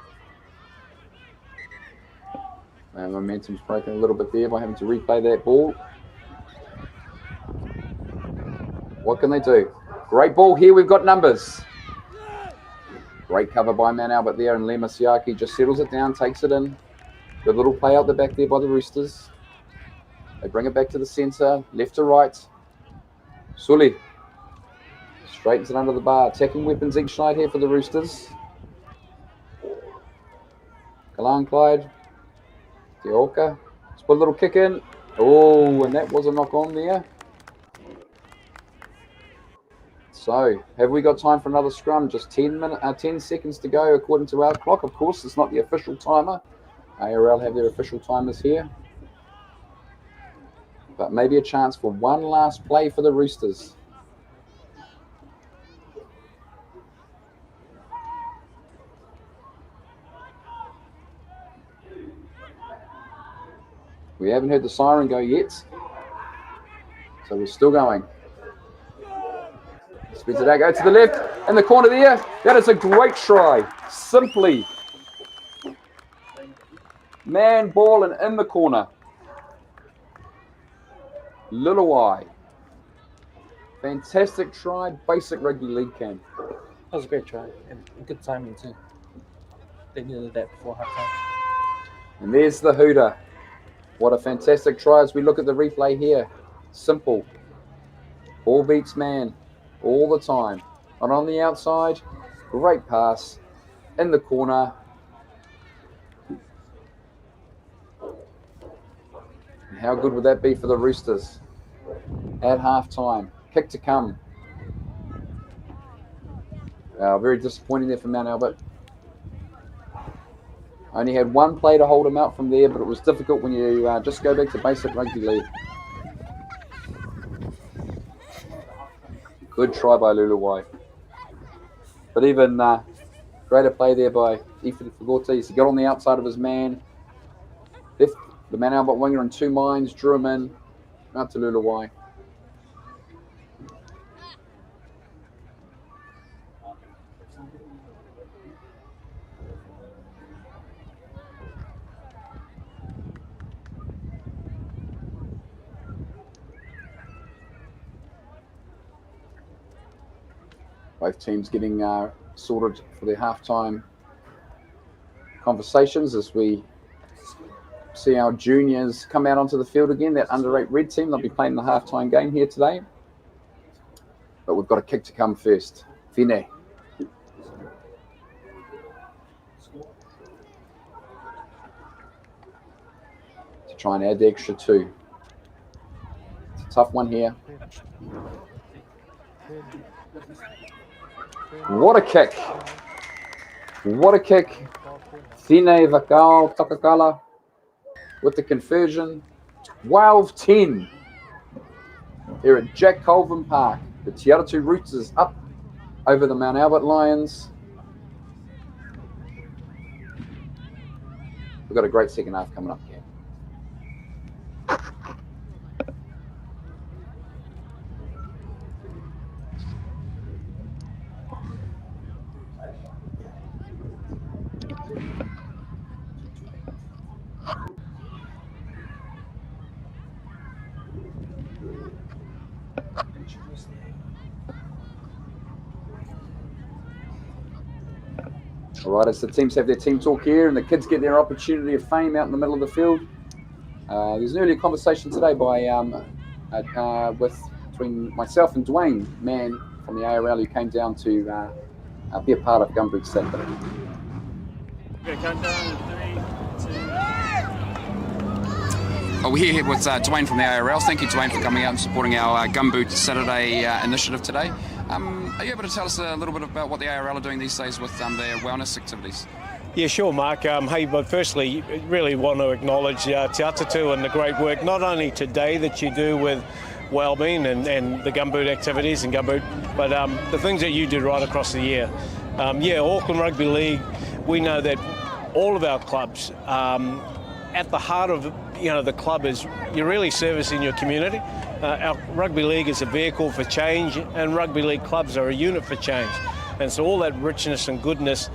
And momentum's broken a little bit there by having to replay that ball. What can they do? Great ball here. We've got numbers. Great cover by Mount Albert there, and Lemasiaki just settles it down, takes it in. Good little play out the back there by the Roosters. They bring it back to the centre, left to right. Sully straightens it under the bar. Attacking weapons each side here for the Roosters. Kalan Clyde. Teoka. Let's put a little kick in. Oh, and that was a knock on there. So, have we got time for another scrum? Just 10 seconds to go according to our clock. Of course, it's not the official timer. ARL have their official timers here. But maybe a chance for one last play for the Roosters. We haven't heard the siren go yet. So we're still going. Spins it out, go to the left, in the corner there. That is a great try. Simply. Man, ball, and in the corner. Luluai. Fantastic try. Basic rugby league camp. That was a great try and good timing too. They needed that before halftime. And there's the hooter. What a fantastic try as we look at the replay here. Simple. Ball beats man all the time. Not on the outside. Great pass. In the corner. And how good would that be for the Roosters? At halftime. Kick to come. Very disappointing there for Mount Albert. Only had one play to hold him out from there, but it was difficult when you just go back to basic rugby league. Good try by Luluai. But even greater play there by Ifedi Fagote. He got on the outside of his man. Left the Mount Albert winger in two minds, drew him in. Out to Luluai. Both teams getting sorted for their halftime conversations as we see our juniors come out onto the field again. That under-8 red team, they'll be playing the halftime game here today. But we've got a kick to come first. Fine. To try and add the extra 2. It's a tough one here. What a kick. What a kick. Thine Vakao Takakala with the conversion. 12-10 here at Jack Colvin Park. The Te Atatu Roosters up over the Mount Albert Lions. We've got a great second half coming up here. All right, as the teams have their team talk here and the kids get their opportunity of fame out in the middle of the field. There's an earlier conversation today between myself and Duanne Mann from the ARL, who came down to be a part of Gumboot Saturday. We're going to count down in 3, 2. Well, we're here with Duanne from the ARL. Thank you, Duanne, for coming out and supporting our Gumboot Saturday initiative today. Are you able to tell us a little bit about what the ARL are doing these days with their wellness activities? Yeah, sure, Mark. Hey, but firstly, really want to acknowledge Te Atatu and the great work, not only today that you do with wellbeing and the Gumboot activities and Gumboot, but the things that you do right across the year. Auckland Rugby League, we know that all of our clubs, at the heart of the club is you're really servicing your community. Our rugby league is a vehicle for change, and rugby league clubs are a unit for change. And so all that richness and goodness,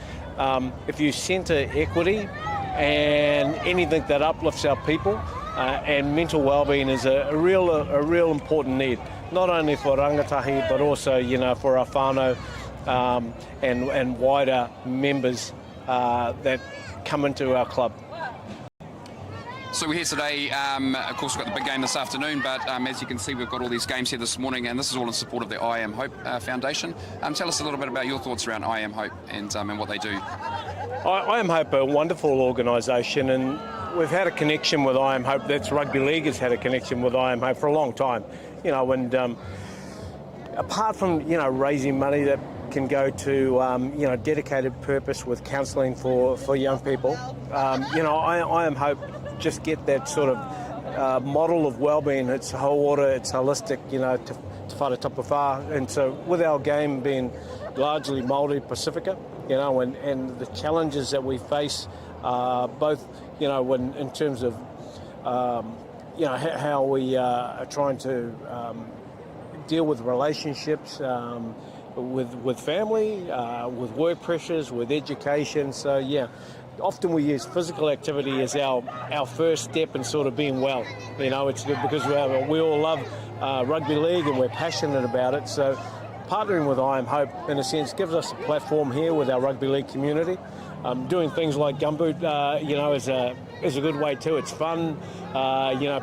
if you centre equity and anything that uplifts our people, and mental wellbeing is a real important need, not only for rangatahi but also for our whanau and wider members that come into our club. So we're here today, of course we've got the big game this afternoon, but as you can see we've got all these games here this morning, and this is all in support of the I Am Hope Foundation. Tell us a little bit about your thoughts around I Am Hope and what they do. I Am Hope are a wonderful organisation, and we've had a connection with I Am Hope. That's Rugby League has had a connection with I Am Hope for a long time. And apart from raising money that can go to dedicated purpose with counselling for young people, I Am Hope just get that sort of model of wellbeing. It's whole water, it's holistic, te whare tapawha. And so with our game being largely Māori Pacifica, and the challenges that we face, both, in terms of, how we are trying to deal with relationships, with family, with work pressures, with education. So, often we use physical activity as our first step in sort of being well. It's because we all love rugby league and we're passionate about it. So partnering with I Am Hope, in a sense, gives us a platform here with our rugby league community. Doing things like Gumboot, is a good way too. It's fun.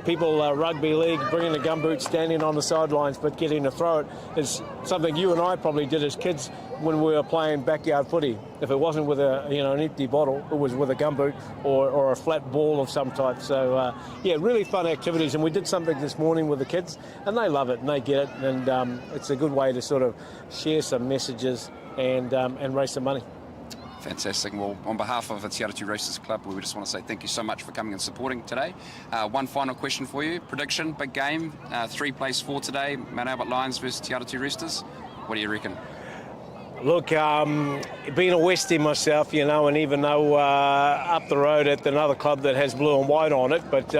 People rugby league, bringing the Gumboot, standing on the sidelines, but getting to throw it is something you and I probably did as kids when we were playing backyard footy. If it wasn't with an empty bottle, it was with a Gumboot or a flat ball of some type. So really fun activities, and we did something this morning with the kids, and they love it and they get it, and it's a good way to sort of share some messages and raise some money. Fantastic. Well, on behalf of the Te Atatu Roosters Club, we just want to say thank you so much for coming and supporting today. One final question for you. Prediction, big game, 3 plays 4 today, Mount Albert Lions versus Te Atatu Roosters. What do you reckon? Look, being a Westie myself, and even though up the road at another club that has blue and white on it, but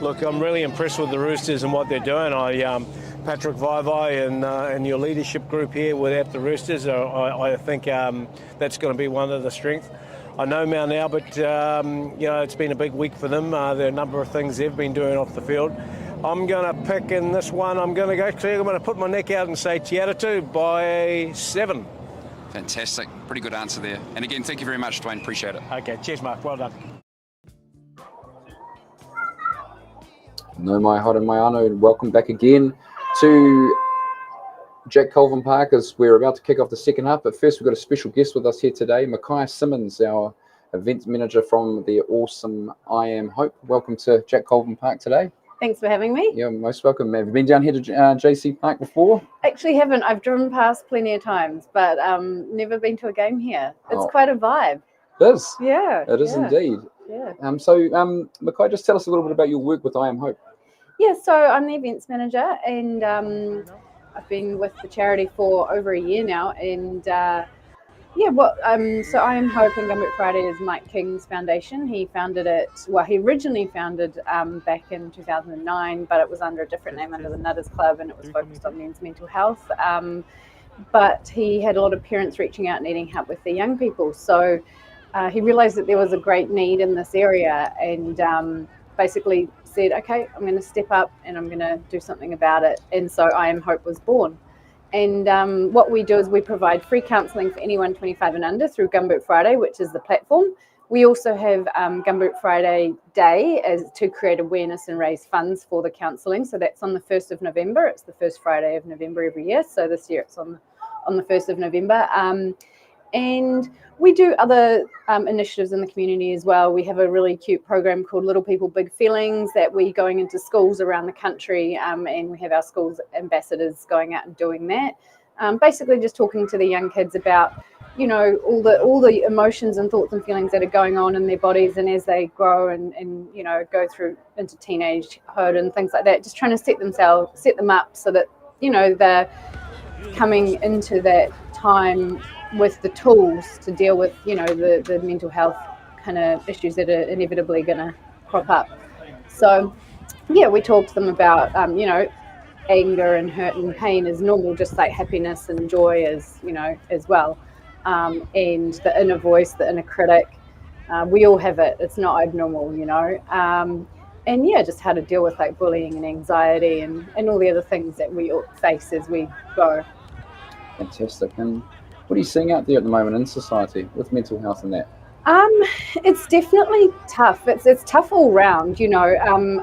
look, I'm really impressed with the Roosters and what they're doing. Patrick Vaivai and your leadership group here at the Roosters, I think that's going to be one of the strengths. I know Mount Albert, it's been a big week for them. There are a number of things they've been doing off the field. I'm going to pick in this one, I'm going to put my neck out and say Te Atatu by 7. Fantastic. Pretty good answer there. And again, thank you very much, Duanne. Appreciate it. Okay, cheers, Mark. Well done. No mai haere mai anō, and welcome back again to Jack Colvin Park as we're about to kick off the second half. But first, we've got a special guest with us here today, Michaiah Simmons, our events manager from the awesome I Am Hope. Welcome to Jack Colvin Park today. Thanks for having me. You're most welcome. Have you been down here to JC Park before? Actually haven't. I've driven past plenty of times, but never been to a game here. It's quite a vibe. It is. Yeah. It is indeed. Yeah. Michaiah, just tell us a little bit about your work with I Am Hope. Yeah, so I'm the events manager, and I've been with the charity for over a year now, and so I Am Hope and Gumboot Friday is Mike King's foundation. He founded it, he originally founded back in 2009, but it was under a different name, under the Nutters Club, and it was focused on men's mental health. But he had a lot of parents reaching out needing help with their young people. So he realized that there was a great need in this area, and basically said, okay, I'm going to step up and I'm going to do something about it. And so I Am Hope was born. What we do is we provide free counselling for anyone 25 and under through Gumboot Friday, which is the platform. We also have Gumboot Friday Day to create awareness and raise funds for the counselling. So that's on the 1st of November. It's the first Friday of November every year. So this year it's on the 1st of November. And we do other initiatives in the community as well. We have a really cute program called Little People, Big Feelings that we're going into schools around the country, and we have our schools ambassadors going out and doing that. Basically just talking to the young kids about, you know, all the emotions and thoughts and feelings that are going on in their bodies, and as they grow and you know, go through into teenagehood and things like that, just trying to set them up so that, you know, they're coming into that time with the tools to deal with, you know, the mental health kind of issues that are inevitably going to crop up. So yeah, we talk to them about you know, anger and hurt and pain is normal, just like happiness and joy is, you know, as well. And the inner voice, the inner critic, we all have it. It's not abnormal, you know. And yeah, just how to deal with like bullying and anxiety and all the other things that we all face as we go. Fantastic. And what are you seeing out there at the moment in society with mental health and that? It's definitely tough. It's tough all round, you know.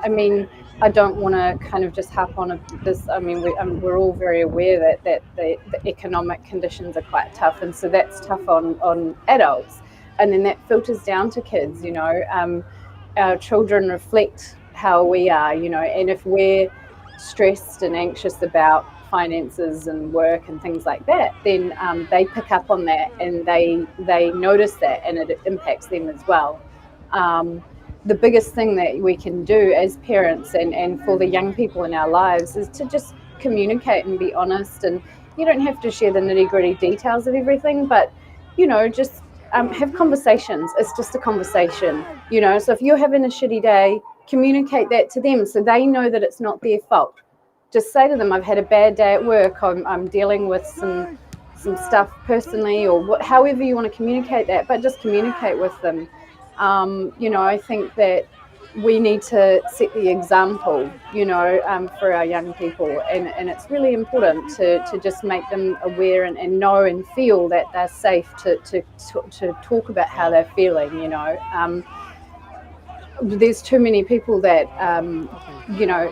I mean, I don't want to kind of just harp on this. I mean, we're all very aware that the economic conditions are quite tough, and so that's tough on adults, and then that filters down to kids. You know, our children reflect how we are. You know, and if we're stressed and anxious about finances and work and things like that, then they pick up on that and they notice that, and it impacts them as well. The biggest thing that we can do as parents and for the young people in our lives is to just communicate and be honest. And you don't have to share the nitty-gritty details of everything, but you know, just have conversations. It's just a conversation, you know. So if you're having a shitty day, communicate that to them so they know that it's not their fault. Just say to them, I've had a bad day at work, I'm dealing with some stuff personally, or however you want to communicate that, but just communicate with them. You know, I think that we need to set the example, you know, for our young people, and it's really important to just make them aware and know and feel that they're safe to talk about how they're feeling, you know. There's too many people that you know,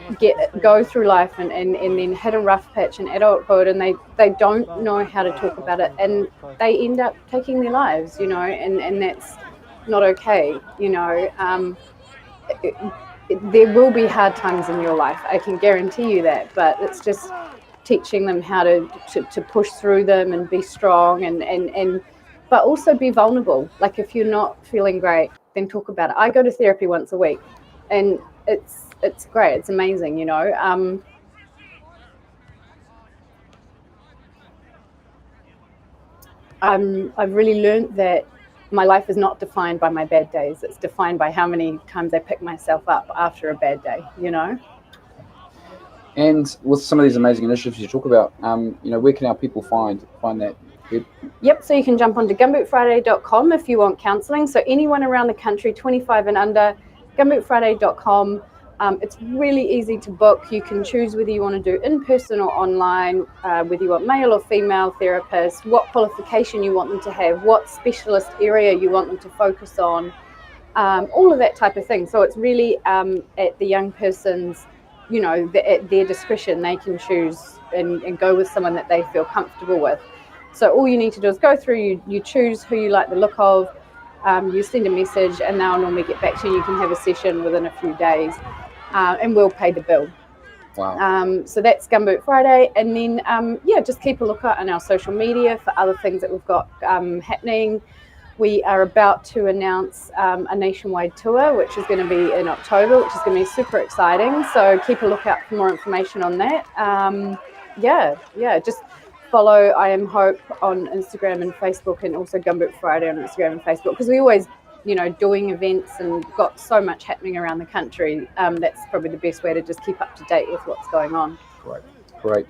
go through life and then hit a rough patch in adulthood, and they don't know how to talk about it, and they end up taking their lives, you know, and that's not okay, you know. There will be hard times in your life, I can guarantee you that, but it's just teaching them how to push through them and be strong and but also be vulnerable. Like if you're not feeling great, then talk about it. I go to therapy once a week, and it's great. It's amazing, you know. I've really learned that my life is not defined by my bad days. It's defined by how many times I pick myself up after a bad day, you know. And with some of these amazing initiatives you talk about, you know, where can our people find that? Yep, so you can jump onto gumbootfriday.com if you want counselling. So anyone around the country, 25 and under, gumbootfriday.com. It's really easy to book. You can choose whether you want to do in-person or online, whether you want male or female therapists, what qualification you want them to have, what specialist area you want them to focus on, all of that type of thing. So it's really at the young person's, you know, at their discretion. They can choose and go with someone that they feel comfortable with. So all you need to do is go through, you choose who you like the look of, you send a message, and they'll normally get back to you. You can have a session within a few days, and we'll pay the bill. Wow. So that's Gumboot Friday. And then, yeah, just keep a lookout on our social media for other things that we've got happening. We are about to announce a nationwide tour, which is going to be in October, which is going to be super exciting. So keep a lookout for more information on that. Yeah, just follow I Am Hope on Instagram and Facebook, and also Gumboot Friday on Instagram and Facebook, because we always, you know, doing events and got so much happening around the country. That's probably the best way to just keep up to date with what's going on. Great.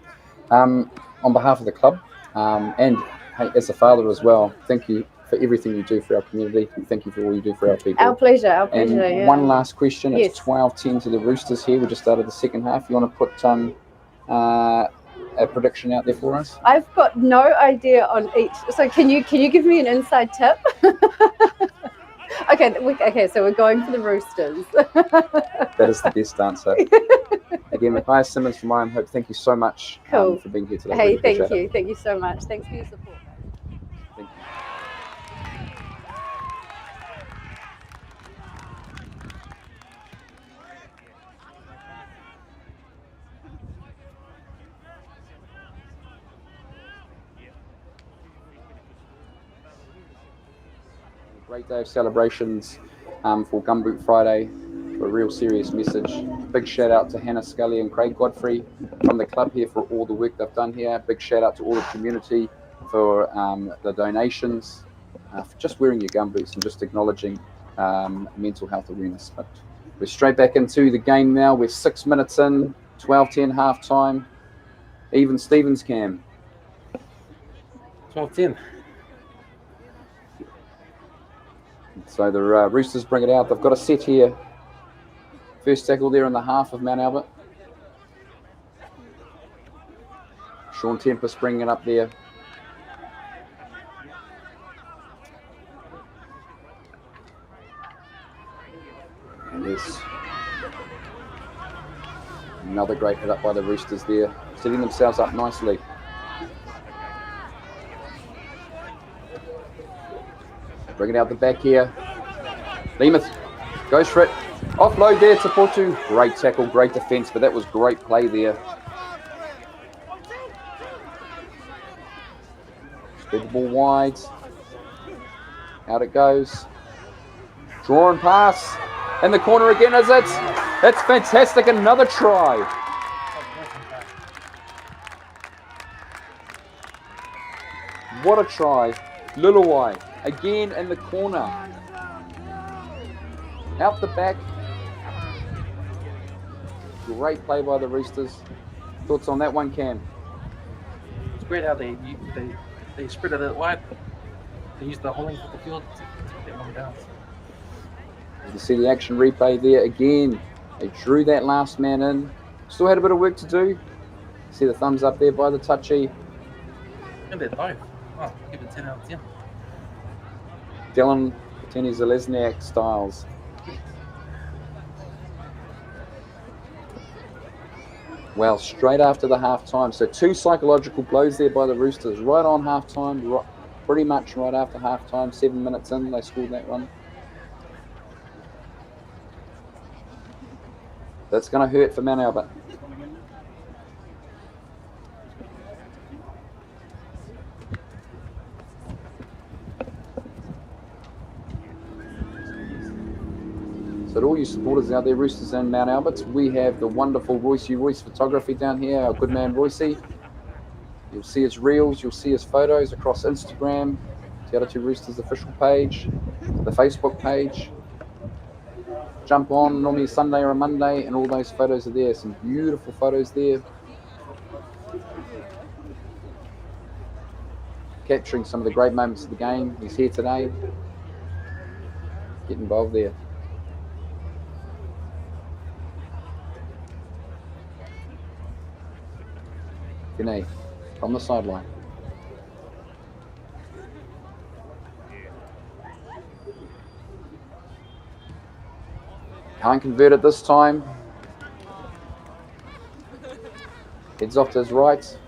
On behalf of the club, and hey, as a father as well, thank you for everything you do for our community. Thank you for all you do for our people. Our pleasure. And yeah. One last question. It's 12:10 to the Roosters here. We just started the second half. You want to put a prediction out there for us? I've got no idea on each. So can you give me an inside tip? Okay, so we're going for the Roosters. That is the best answer. Again, Michaiah Simmons from I Am Hope, thank you so much Cool. for being here today. Hey, Really thank appreciate you. it. Thank you so much. Thanks for your support. Thank you. Great day of celebrations for Gumboot Friday, for a real serious message. Big shout out to Hannah Scully and Craig Godfrey from the club here for all the work they've done here. Big shout out to all the community for the donations, for just wearing your gumboots and just acknowledging mental health awareness. But we're straight back into the game now. We're 6 minutes in, 12-10 half time. Even Stevens, Cam. 12-10. So the Roosters bring it out. They've got a set here. First tackle there in the half of Mount Albert. Sean Tempest bringing it up there. And there's another great hit up by the Roosters there, setting themselves up nicely. Bring it out the back here. Lemuth goes for it. Offload there to Portu. Great tackle, great defence, but that was great play there. Spread the ball wide. Out it goes. Draw and pass. In the corner again, is it? That's fantastic. Another try. What a try. Luluai again in the corner. Out the back. Great play by the Roosters. Thoughts on that one, Cam? It's great how they spread it out wide. They used the whole length of the field to get one down. You can see the action replay there again. They drew that last man in. Still had a bit of work to do. See the thumbs up there by the touchy. And they're both. Oh, give it 10 out of 10. Dylan Pateni-Zalesniak styles. Well, straight after the half-time. So 2 psychological blows there by the Roosters. Right on half-time, pretty much right after half-time. 7 minutes in, they scored that run. That's going to hurt for Mount Albert. So to all you supporters out there, Roosters and Mount Albert, we have the wonderful Royce photography down here, our good man Royce. You'll see his reels, you'll see his photos across Instagram, Te Atatu Roosters official page, the Facebook page. Jump on normally Sunday or a Monday and all those photos are there. Some beautiful photos there. Capturing some of the great moments of the game. He's here today. Get involved there. Vinay from the sideline. Can't convert it this time. Heads off to his right.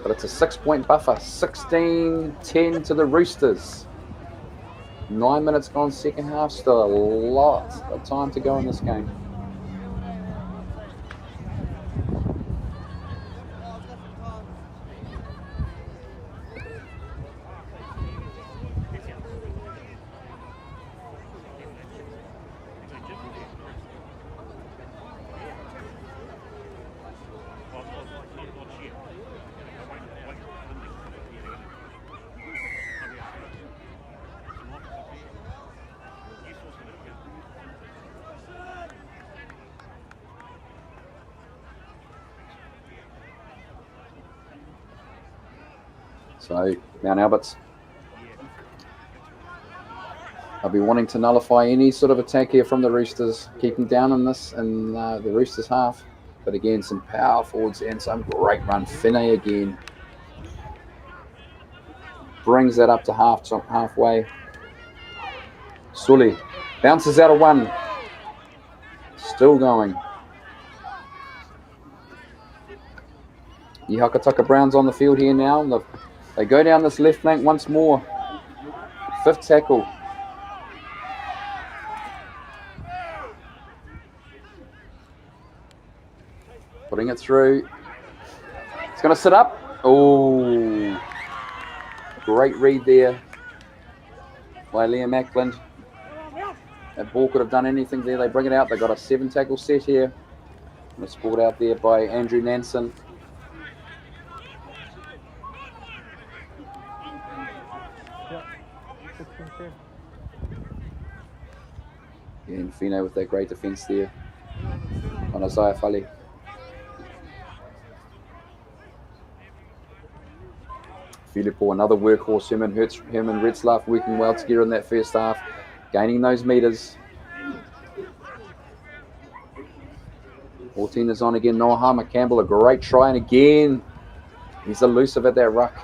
But it's a 6-point buffer. 16-10 to the Roosters. 9 minutes gone second half. Still a lot of time to go in this game. So Mount Albert's, I'll be wanting to nullify any sort of attack here from the Roosters, keeping down in this in the Roosters half. But again, some power forwards and some great run. Finney again. Brings that up to halfway. Sully bounces out of one. Still going. Ihakataka Brown's on the field here now. They go down this left flank once more. 5th tackle. Putting it through. It's going to sit up. Oh, great read there by Liam Ackland. That ball could have done anything there. They bring it out. They got a 7 tackle set here. And it's brought out there by Andrew Nansen. And Fino with that great defence there on Isaiah Fali. Filippo, another workhorse. Herman Retzlaff working well together in that first half, gaining those metres. 14 is on again. Noah Harmer Campbell, a great try, and again, he's elusive at that ruck.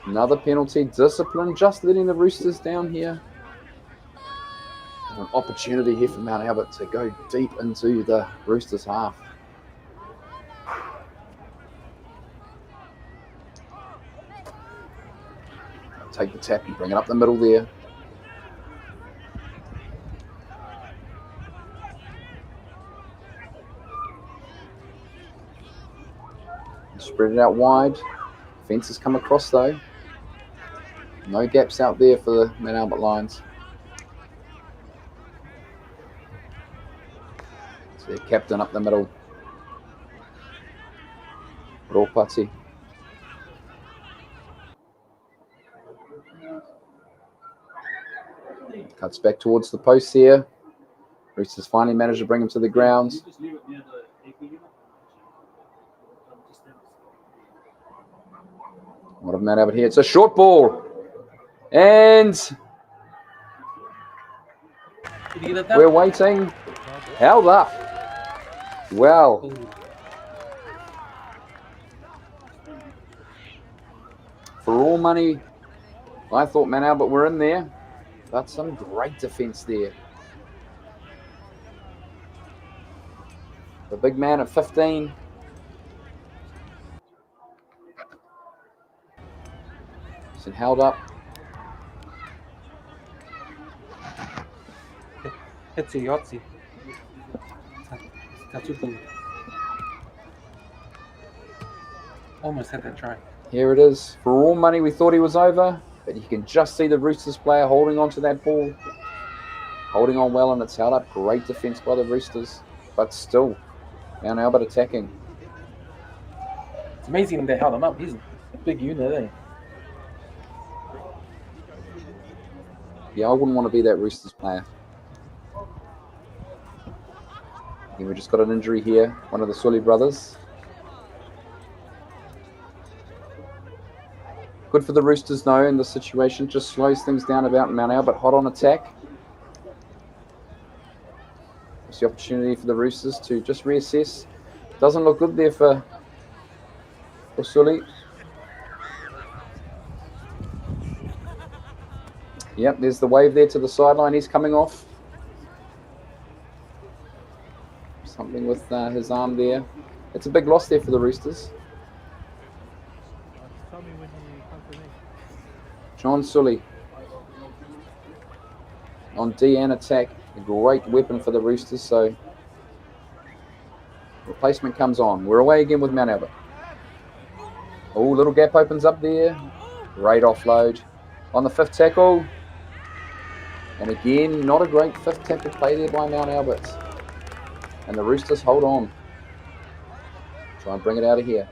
Another penalty, discipline, just letting the Roosters down here. An opportunity here for Mount Albert to go deep into the Roosters half. Take the tap and bring it up the middle there. Spread it out wide. Fences come across though. No gaps out there for the Mount Albert Lions. So their captain up the middle. Ropati. Cuts back towards the post here. Roosters finally managed to bring him to the ground. What have Mount Albert here? It's a short ball. And we're waiting. Held up. Well. For all money, I thought Mount Albert were in there. But some great defence there. The big man at 15. And held up. It's a Yahtzee. Almost had that try. Here it is. For all money, we thought he was over, but you can just see the Roosters player holding on to that ball. Holding on well, and it's held up. Great defence by the Roosters, but still, Mount Albert attacking. It's amazing they held him up. He's a big unit, eh? Yeah, I wouldn't want to be that Roosters player. And we just got an injury here. One of the Sully brothers. Good for the Roosters, though, in the situation. Just slows things down about Mount Albert. Hot on attack. It's the opportunity for the Roosters to just reassess. Doesn't look good there for Sully. Yep, there's the wave there to the sideline. He's coming off. Something with his arm there. It's a big loss there for the Roosters. John Sully on D and attack. A great weapon for the Roosters. So replacement comes on. We're away again with Mount Albert. Oh, little gap opens up there. Great offload. On the 5th tackle. And again, not a great 5th tackle play there by Mount Albert. And the Roosters hold on. Try and bring it out of here.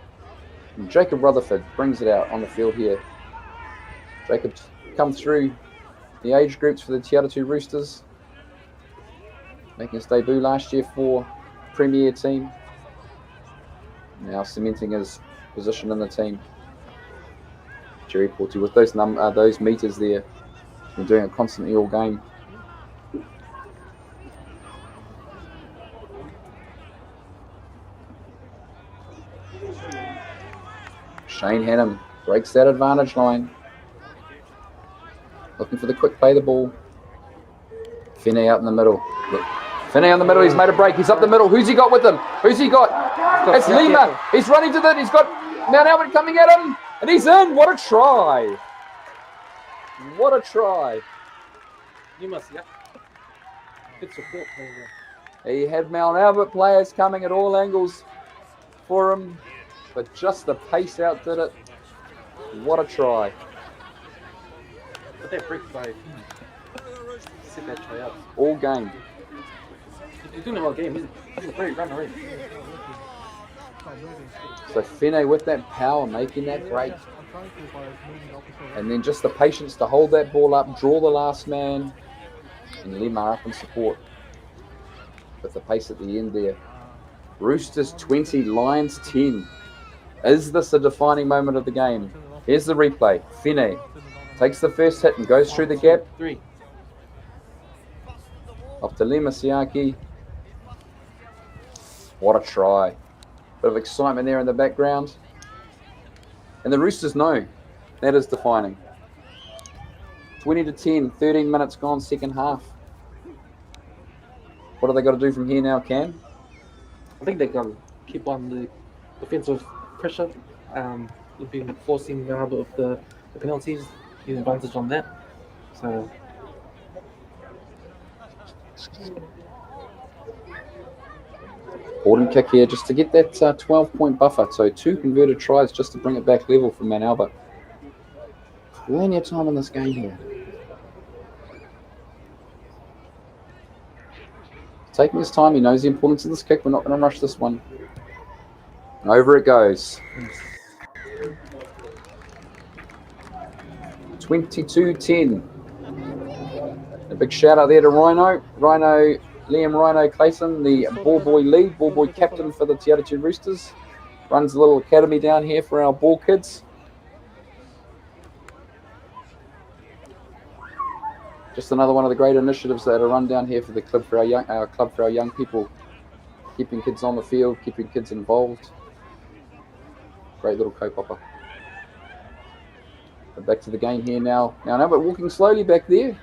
And Jacob Rutherford brings it out on the field here. Jacob's come through the age groups for the Te Atatu Roosters. Making his debut last year for Premier team. Now cementing his position in the team. Jerry Porty with those meters there. Been doing it constantly all game. Shane Hannum breaks that advantage line. Looking for the quick play the ball. Finney out in the middle. Finney on the middle, he's made a break. He's up the middle. Who's he got with him? Who's he got? It's Lima. He's running to that. He's got Mount Albert coming at him. And he's in. What a try. What a try. Lima's, yeah. Good support player. He had Mount Albert players coming at all angles for him. But just the pace outdid it. What a try. But that break play. Set that try out. All game. He's doing a whole game. He's a great runner already. So Fene with that power, making that break. And then just the patience to hold that ball up, draw the last man, and Lima up in support. With the pace at the end there. Roosters 20, Lions 10. Is this a defining moment of the game? Here's the replay. Fene takes the first hit and goes through the gap. 3. Off to Lima Siaki. What a try. Bit of excitement there in the background. And the Roosters know that is defining. 20-10, 13 minutes gone, second half. What do they got to do from here now, Cam? I think they're going to keep on the defensive pressure. They've been forcing out of the penalties, getting advantage on that. So. Important kick here just to get that 12-point buffer. So 2 converted tries just to bring it back level from Mount Albert. Plenty of time in this game here. Taking his time, he knows the importance of this kick. We're not going to rush this one. And over it goes. 22-10. A big shout out there to Liam Rhino Clayson, the ball boy captain for the Te Atatu Roosters. Runs a little academy down here for our ball kids. Just another one of the great initiatives that are run down here for the club for our young people, keeping kids on the field, keeping kids involved. Great little co-popper. But back to the game here now. Now, but walking slowly back there.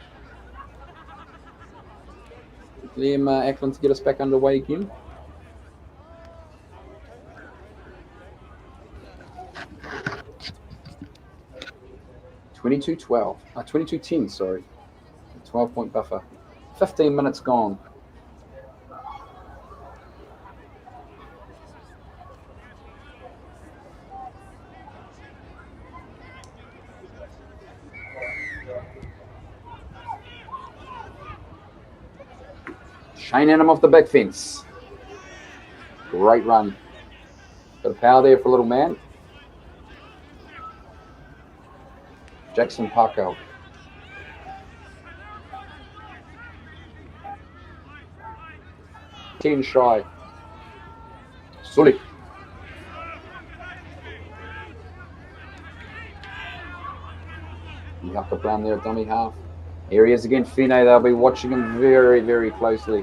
Liam Ackland to get us back underway again. $22-10, sorry. 12-point buffer. 15 minutes gone. Shane Hannum off the back fence. Great run. Got a power there for a little man. Jackson Parko. Ten shy. Sully. Yucca Brown there at dummy half. Here he is again, Fene. They'll be watching him very, very closely.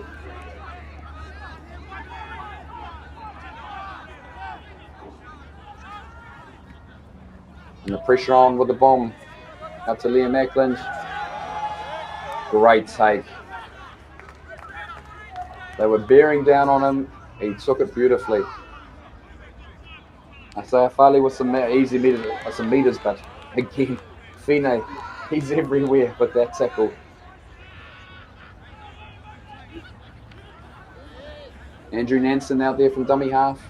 And the pressure on with the bomb. Up to Liam Ackland. Great take. They were bearing down on him. He took it beautifully. Isaiah Farley with some easy meters, but again, Fene, he's everywhere with that tackle. Andrew Nansen out there from dummy half.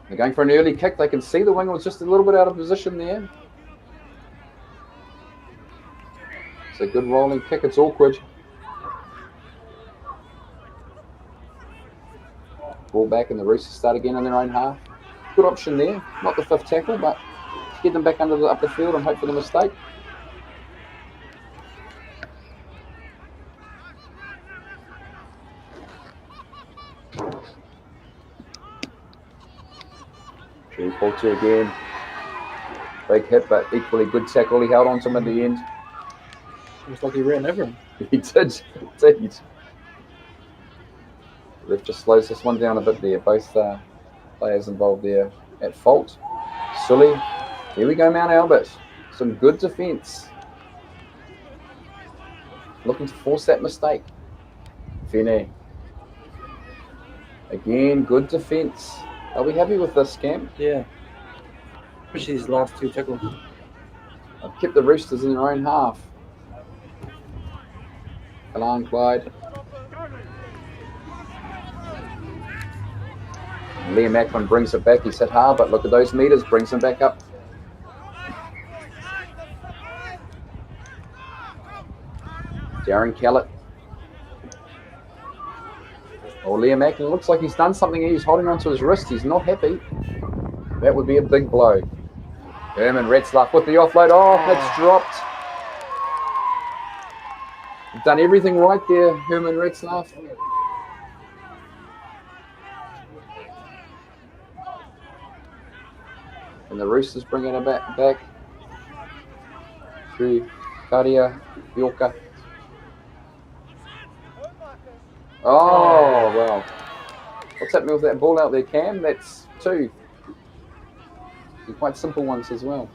They're going for an early kick. They can see the wing was just a little bit out of position there. It's a good rolling kick. It's awkward. Ball back and the Roosters start again in their own half. Good option there. Not the fifth tackle, but get them back under up the field and hope for the mistake. Ball two again. Big hit, but equally good tackle. He held on to him at the end. Looks like he ran over him. He did, indeed. The ref just slows this one down a bit there. Both players involved there at fault. Sully. Here we go, Mount Albert. Some good defence. Looking to force that mistake. Fene. Again, good defence. Are we happy with this, Cam? Yeah. Especially these last 2 tackles. I've kept the Roosters in their own half. Alan Clyde. Liam Ackland brings it back. He's hit hard, but look at those meters. Brings him back up. Darren Kellett. Oh, Liam Ackland looks like he's done something. He's holding onto his wrist. He's not happy. That would be a big blow. Herman Retzlaff with the offload. Oh, that's dropped. Done everything right there, Herman Retzlaff. And the Roosters bringing it back through Karia Yorka. Oh, well. What's happening with that ball out there, Cam? That's 2. And quite simple ones as well.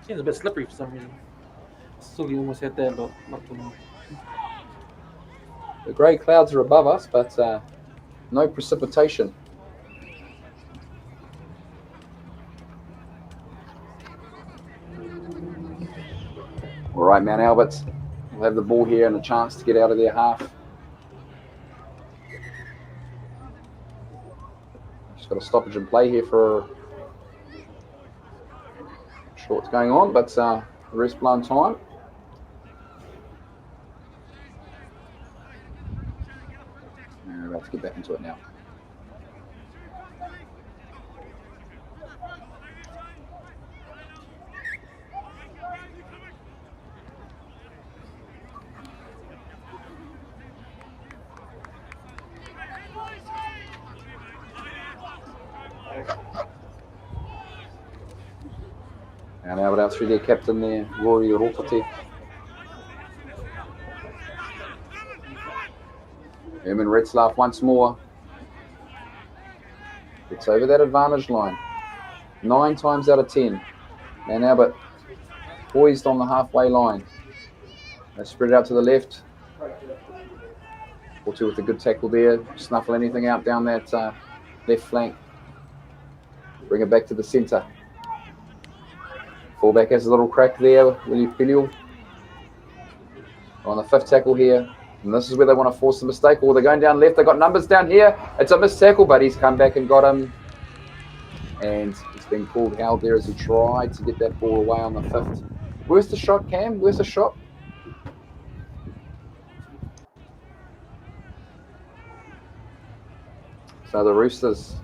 Seems a bit slippery for some reason. Sully almost had that, but not too long. The grey clouds are above us, but no precipitation. All right, Mount Albert will have the ball here and a chance to get out of their half. Just got a stoppage in play here for sure what's going on, but rest blown time. We're about to get back into it now. And out through their captain there, Rory Rotati. Herman Retzlaff once more. It's over that advantage line. 9 times out of 10. And Albert poised on the halfway line. They spread it out to the left. Or 2 with a good tackle there. Snuffle anything out down that left flank. Bring it back to the centre. Fullback has a little crack there, Willie Piliu. On the 5th tackle here. And this is where they want to force the mistake. Oh, they're going down left. They've got numbers down here. It's a missed tackle, but he's come back and got him. And he's been called held there as he tried to get that ball away on the 5th. Where's the shot, Cam? Where's the shot? So the Roosters,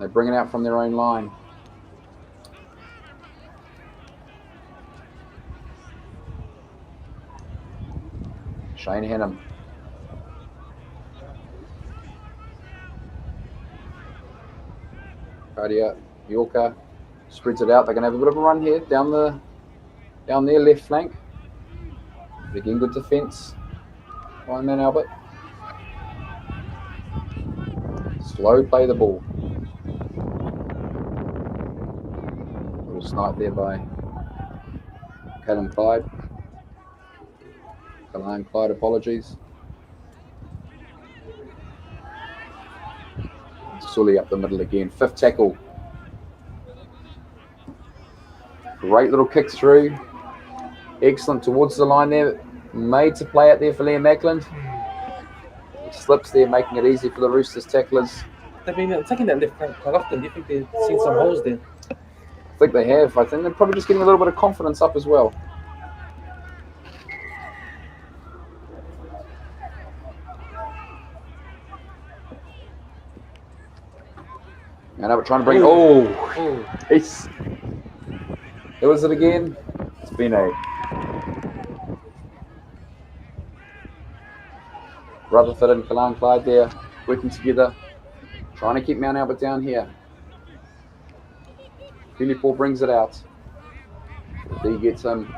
they bring it out from their own line. Shane Hannum. Kadia Yorka spreads it out. They're going to have a bit of a run here down their left flank. Again, good defence. One man, Albert. Slow play the ball. Little snipe there by Callum Clyde. Callum Clyde, apologies. Sully up the middle again. 5th tackle. Great little kick through. Excellent towards the line there. Made to play out there for Liam Ackland. He slips there, making it easy for the Roosters tacklers. They've been taking that left flank quite often. Do you think they've seen some holes there? I think they have. I think they're probably just getting a little bit of confidence up as well. And I'm trying to bring. It's. Who was it again? It's been a. Rutherford and Kalan Clyde there working together, trying to keep Mount Albert down here. Unifor brings it out. He gets him.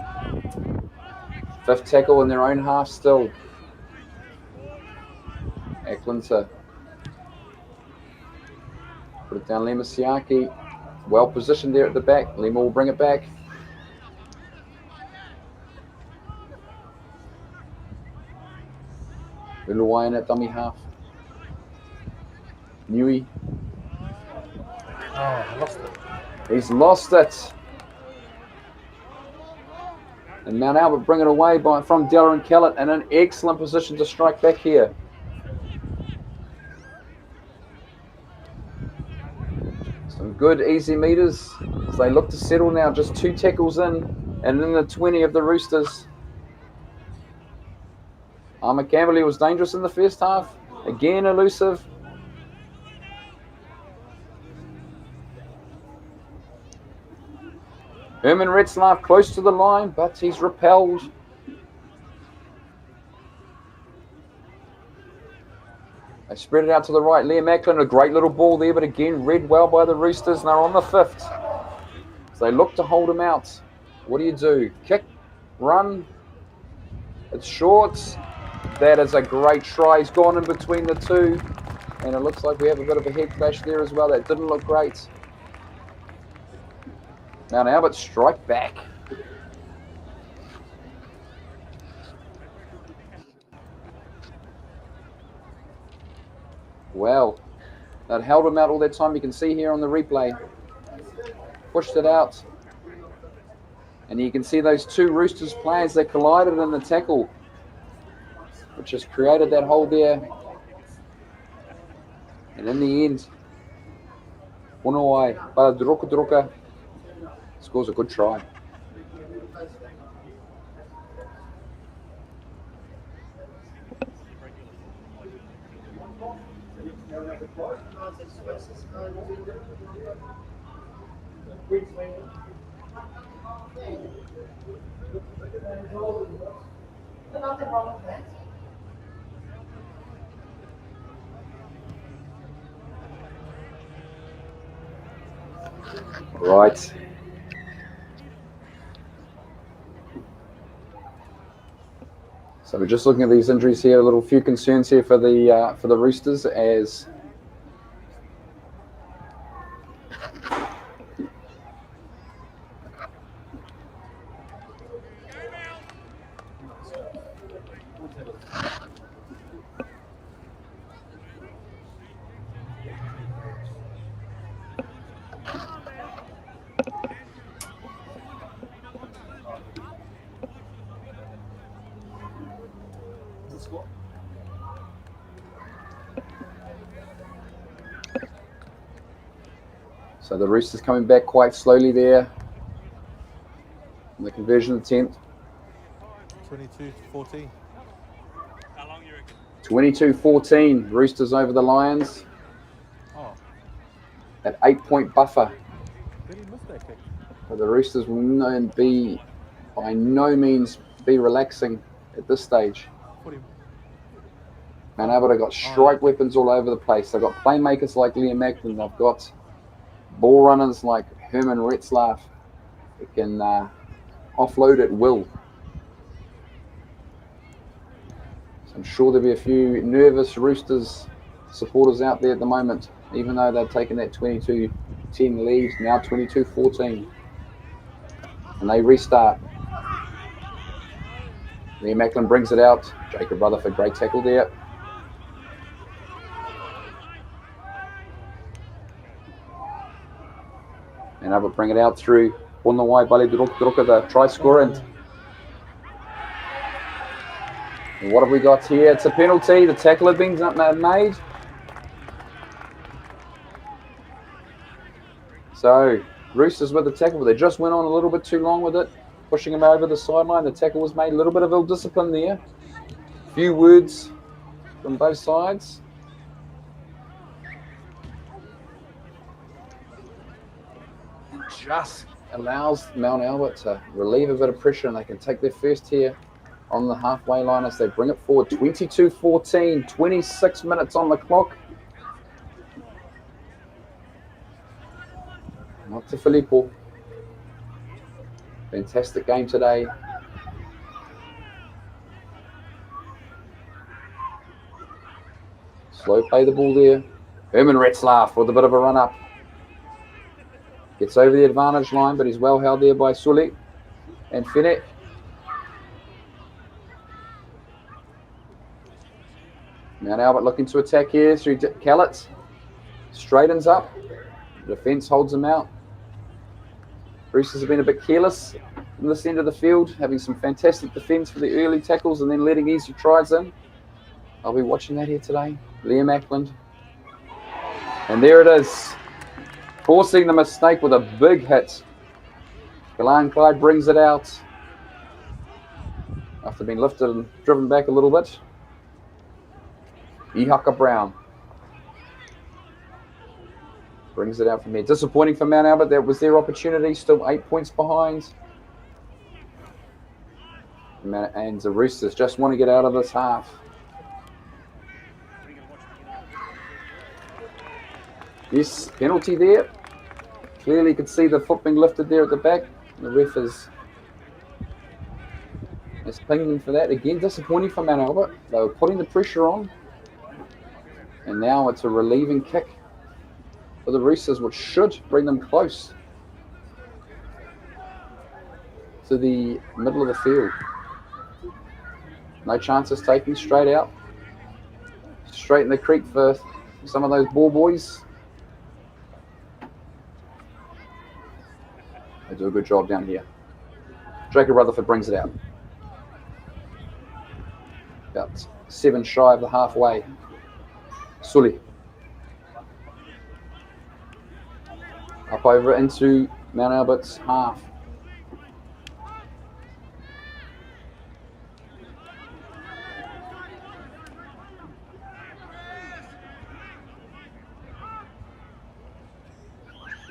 5th tackle in their own half still. Eklund to put it down. Lema Siaki, well positioned there at the back. Lema will bring it back. Uluwayan at dummy half. Nui. Oh, lost it. He's lost it. And Mount Albert bring it away from Della and Kellett in an excellent position to strike back here. Some good easy meters as they look to settle now. Just 2 tackles in and in the 20 of the Roosters. Armour Camberley was dangerous in the first half. Again elusive. Herman Retzlaff close to the line, but he's repelled. They spread it out to the right. Liam Macklin, a great little ball there, but again read well by the Roosters, and they're on the 5th. So they look to hold him out. What do you do? Kick, run. It's short. That is a great try. He's gone in between the two, and it looks like we have a bit of a head clash there as well. That didn't look great. Mount Albert strike back. Well, that held him out all that time. You can see here on the replay. Pushed it out. And you can see those 2 Roosters players that collided in the tackle, which has created that hole there. And in the end, Whanau Druka scores a good try. Right. So we're just looking at these injuries here. A little few concerns here for the Roosters as so the Roosters coming back quite slowly there on the conversion attempt. 22-14. 22-14, Roosters over the Lions. Oh, At 8-point buffer. did he miss that kick? But the Roosters will by no means be relaxing at this stage. Mount Albert have got strike weapons all over the place. They've got playmakers like Liam Macklin. They've got ball runners like Herman Retzlaff who can offload at will. So I'm sure there'll be a few nervous Roosters supporters out there at the moment, even though they've taken that 22-10 lead, now 22-14. And they restart. Liam Macklin brings it out. Jacob Rutherford, great tackle there. And Albert bring it out through Whanau Bali Druka, the try scorer. And what have we got here? It's a penalty. The tackle had been made. So Roosters with the tackle, but they just went on a little bit too long with it, pushing him over the sideline. The tackle was made. A little bit of ill discipline there. A few words from both sides. Just allows Mount Albert to relieve a bit of pressure, and they can take their first here on the halfway line as they bring it forward. 22-14, 26 minutes on the clock. Not to Filippo. Fantastic game today. Slow play the ball there. Herman Retzlaff with a bit of a run up. Gets over the advantage line, but he's well held there by Sully and Fine. Mount Albert looking to attack here through Callett. Straightens up. The defence holds him out. Roosters have been a bit careless in this end of the field, having some fantastic defence for the early tackles and then letting easy tries in. I'll be watching that here today. Liam Ackland. And there it is. Forcing the mistake with a big hit. Galan Clyde brings it out. After being lifted and driven back a little bit. Ihaka Brown. Brings it out from here. Disappointing for Mount Albert. That was their opportunity. Still 8 points behind. And the Roosters just want to get out of this half. Yes, penalty there. Clearly could see the foot being lifted there at the back. The ref is pinging for that. Again, disappointing for Mount Albert. They were putting the pressure on. And now it's a relieving kick for the Roosters, which should bring them close to the middle of the field. No chances taken, straight out. Straight in the creek for some of those ball boys. They do a good job down here. Jacob Rutherford brings it out. About 7 shy of the halfway. Sully. Up over into Mount Albert's half.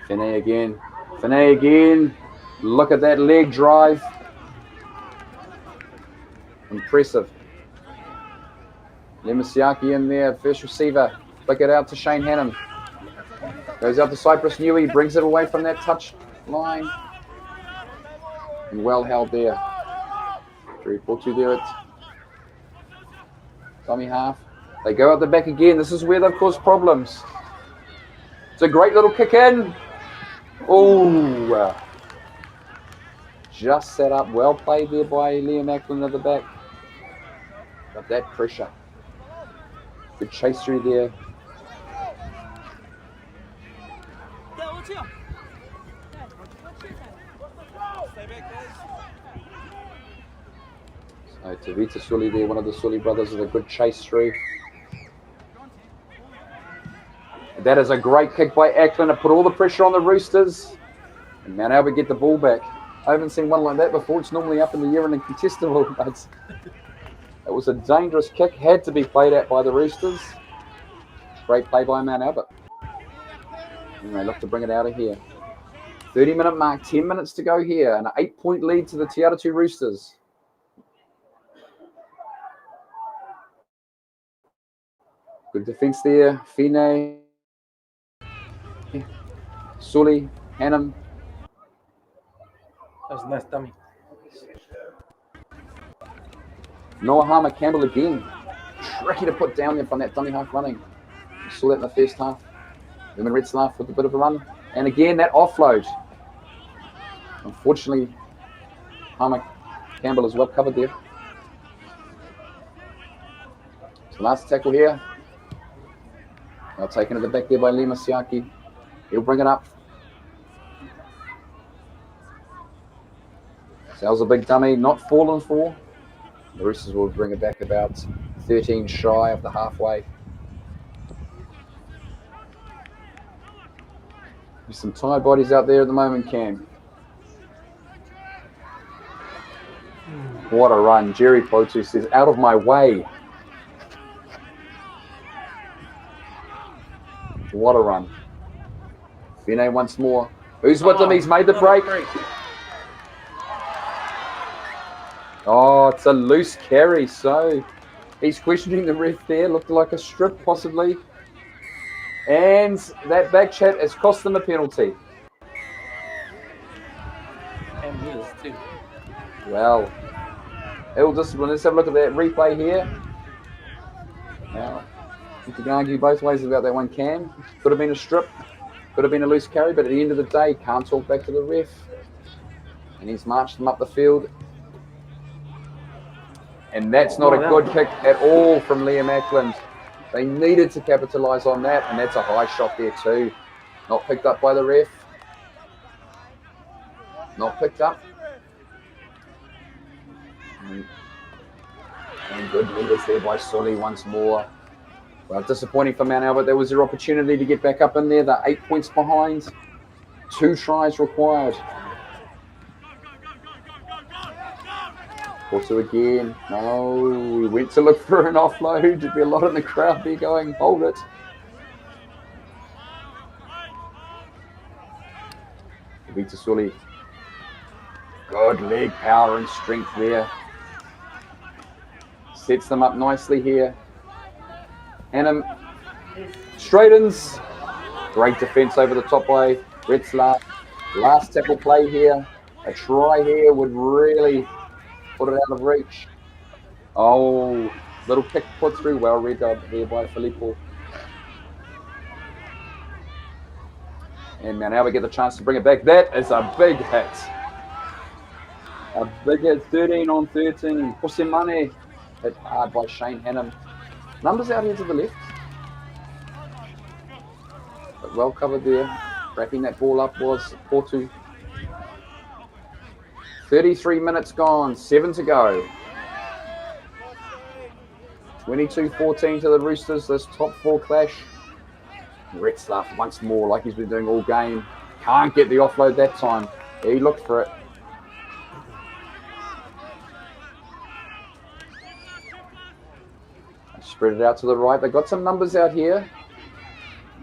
Finney again. Finney again. Look at that leg drive. Impressive. Lemasiaki in there, first receiver. Flick it out to Shane Hannon. Goes out to Cypress Newey, brings it away from that touch line. And well held there. 3-4-2 there at dummy half. They go out the back again. This is where they've caused problems. It's a great little kick in. Oh, just set up. Well played there by Liam Ackland at the back. Got that pressure. Good chase through there. So Tavita Sully there, one of the Sully brothers, with a good chase through. That is a great kick by Ackland to put all the pressure on the Roosters. And Mount Albert get the ball back. I haven't seen one like that before. It's normally up in the air and incontestable. It was a dangerous kick, had to be played out by the Roosters. Great play by Mount Albert. And they look to bring it out of here. 30-minute mark, 10 minutes to go here, and an 8-point lead to the Te Atatu Roosters. Good defence there. Fine, Sully, Hannum. That was a nice dummy. Noah Harmer Campbell again. Tricky to put down there from that dummy half running. We saw that in the first half. Herman Retzlaff with a bit of a run. And again, that offload. Unfortunately, Harmer Campbell is well covered there. So last tackle here. Now taken at the back there by Lima Siaki. He'll bring it up. Sal's a big dummy, not fallen for. The Roosters will bring it back about 13 shy of the halfway. There's some tired bodies out there at the moment, Cam. What a run. Jerry Potu says, out of my way. What a run. Fine once more. Who's with him? He's made the break. Oh, it's a loose carry, so he's questioning the ref there. Looked like a strip, possibly. And that back chat has cost them a penalty. And he is too. Well, ill discipline. Let's have a look at that replay here. Now, you can argue both ways about that one, Cam. Could have been a strip, could have been a loose carry, but at the end of the day, can't talk back to the ref. And he's marched them up the field. And that's not a good kick at all from Liam Ackland. They needed to capitalise on that, and that's a high shot there too. Not picked up by the ref. Not picked up. And good leaders there by Sully once more. Well, disappointing for Mount Albert. There was their opportunity to get back up in there. They're 8 points behind. 2 tries required. Also again, no, we went to look for an offload. There'd be a lot in the crowd there going, hold it. Vita Sully. Good leg power and strength there. Sets them up nicely here. Hannum straightens. Great defense over the top by Retzlaff. Last tackle play here. A try here would really put it out of reach. Oh, little kick put through. Well read there by Filippo. And Mount Albert get the chance to bring it back. That is a big hit. A big hit, 13 on 13. Pusimane hit hard by Shane Hannum. Numbers out here to the left. But well covered there. Wrapping that ball up was Portu. 33 minutes gone, 7 to go. 22-14 to the Roosters, this top 4 clash. Retzlaff once more, like he's been doing all game. Can't get the offload that time. He looked for it. Spread it out to the right. They've got some numbers out here.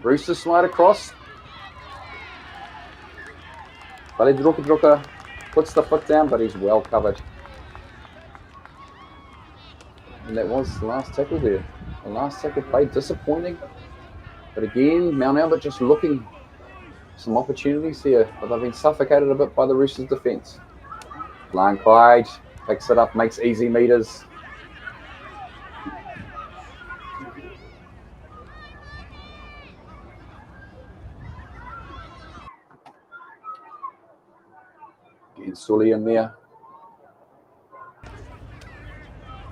Roosters slide across. Druka puts the foot down, but he's well covered. And that was the last tackle there. The last tackle played disappointing. But again, Mount Albert just looking some opportunities here, but they've been suffocated a bit by the Roosters' defence. Blanchide picks it up, makes easy meters. Getting Sully in there.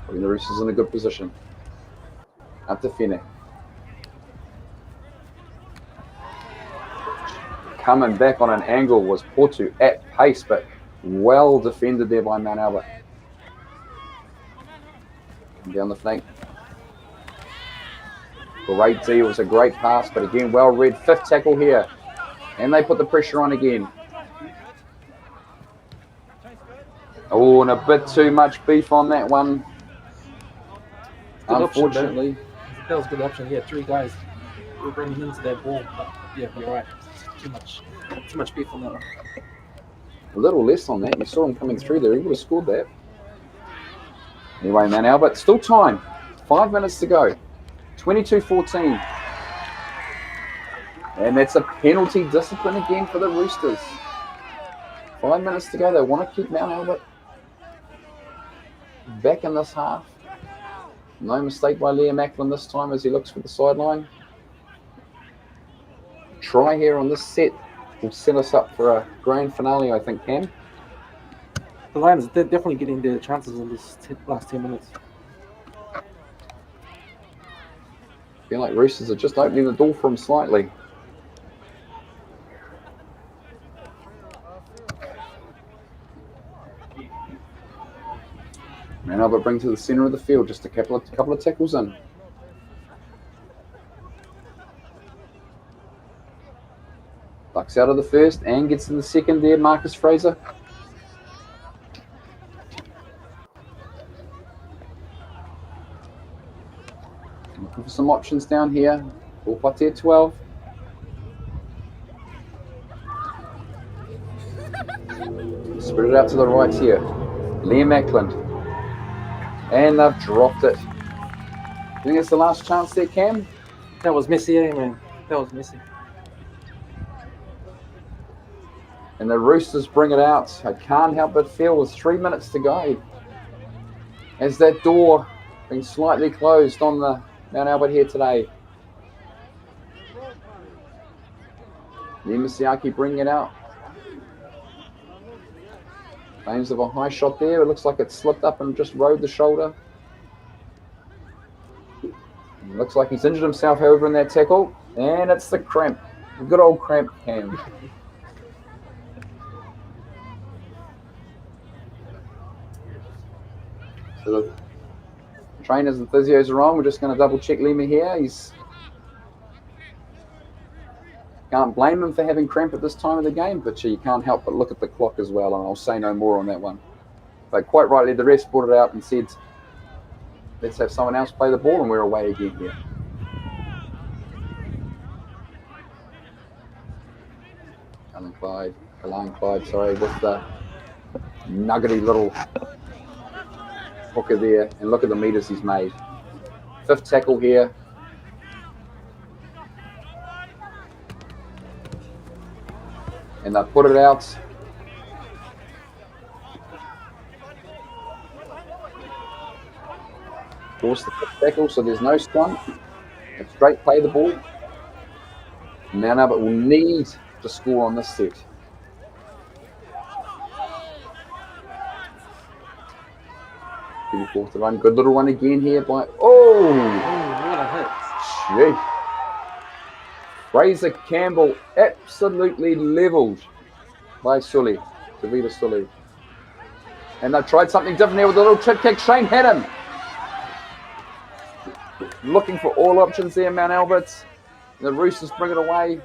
Putting the Roosters in a good position. Up to Fene. Coming back on an angle was Portu at pace, but well defended there by Mount Albert. Down the flank. Great D, it was a great pass, but again, well read. 5th tackle here. And they put the pressure on again. Oh, and a bit too much beef on that one. Unfortunately. That was a good option. He had 3 guys who were bringing into that ball. But yeah, you're right. Too much beef on that one. A little less on that. You saw him coming through there. He would have scored that. Anyway, Mount Albert, still time. 5 minutes to go. 22-14. And that's a penalty discipline again for the Roosters. 5 minutes to go. They want to keep Mount Albert back in this half. No mistake by Liam Ackland this time as he looks for the sideline. Try here on this set will set us up for a grand finale, I think, Cam. The Lions, they're definitely getting their chances in this last 10 minutes. I feel like Roosters are just opening the door for him slightly. Mount Albert bring to the centre of the field, just a couple of tackles in. Ducks out of the first and gets in the second there, Marcus Fraser. Looking for some options down here. Pulpate 12. Spread it out to the right here. Liam Ackland. And they've dropped it. I think it's the last chance there, Cam. That was messy, man. That was messy. And the Roosters bring it out. I can't help but feel with 3 minutes to go, as that door being slightly closed on the Mount Albert here today. Michaiah bringing it out. Claims of a high shot there. It looks like it slipped up and just rode the shoulder. It looks like he's injured himself, however, in that tackle. And it's the cramp. The good old cramp, Cam. So the trainers and physios are on. We're just going to double check Lima here. He's can't blame him for having cramp at this time of the game, but you can't help but look at the clock as well, and I'll say no more on that one. But quite rightly, the ref brought it out and said, let's have someone else play the ball, and we're away again here. Alan Clyde, sorry, with the nuggety little hooker there, and look at the meters he's made. 5th tackle here. And they put it out. Force the 5th tackle, so there's no stun. It's straight play the ball. Mount Albert will need to score on this set. Fourth to run. Good little one again here by. Oh, what a hit. Gee. Fraser Campbell absolutely levelled by Sully, Davida Sully. And they've tried something different here with a little chip kick. Shane had him. Looking for all options there, Mount Albert. The Roosters bring it away.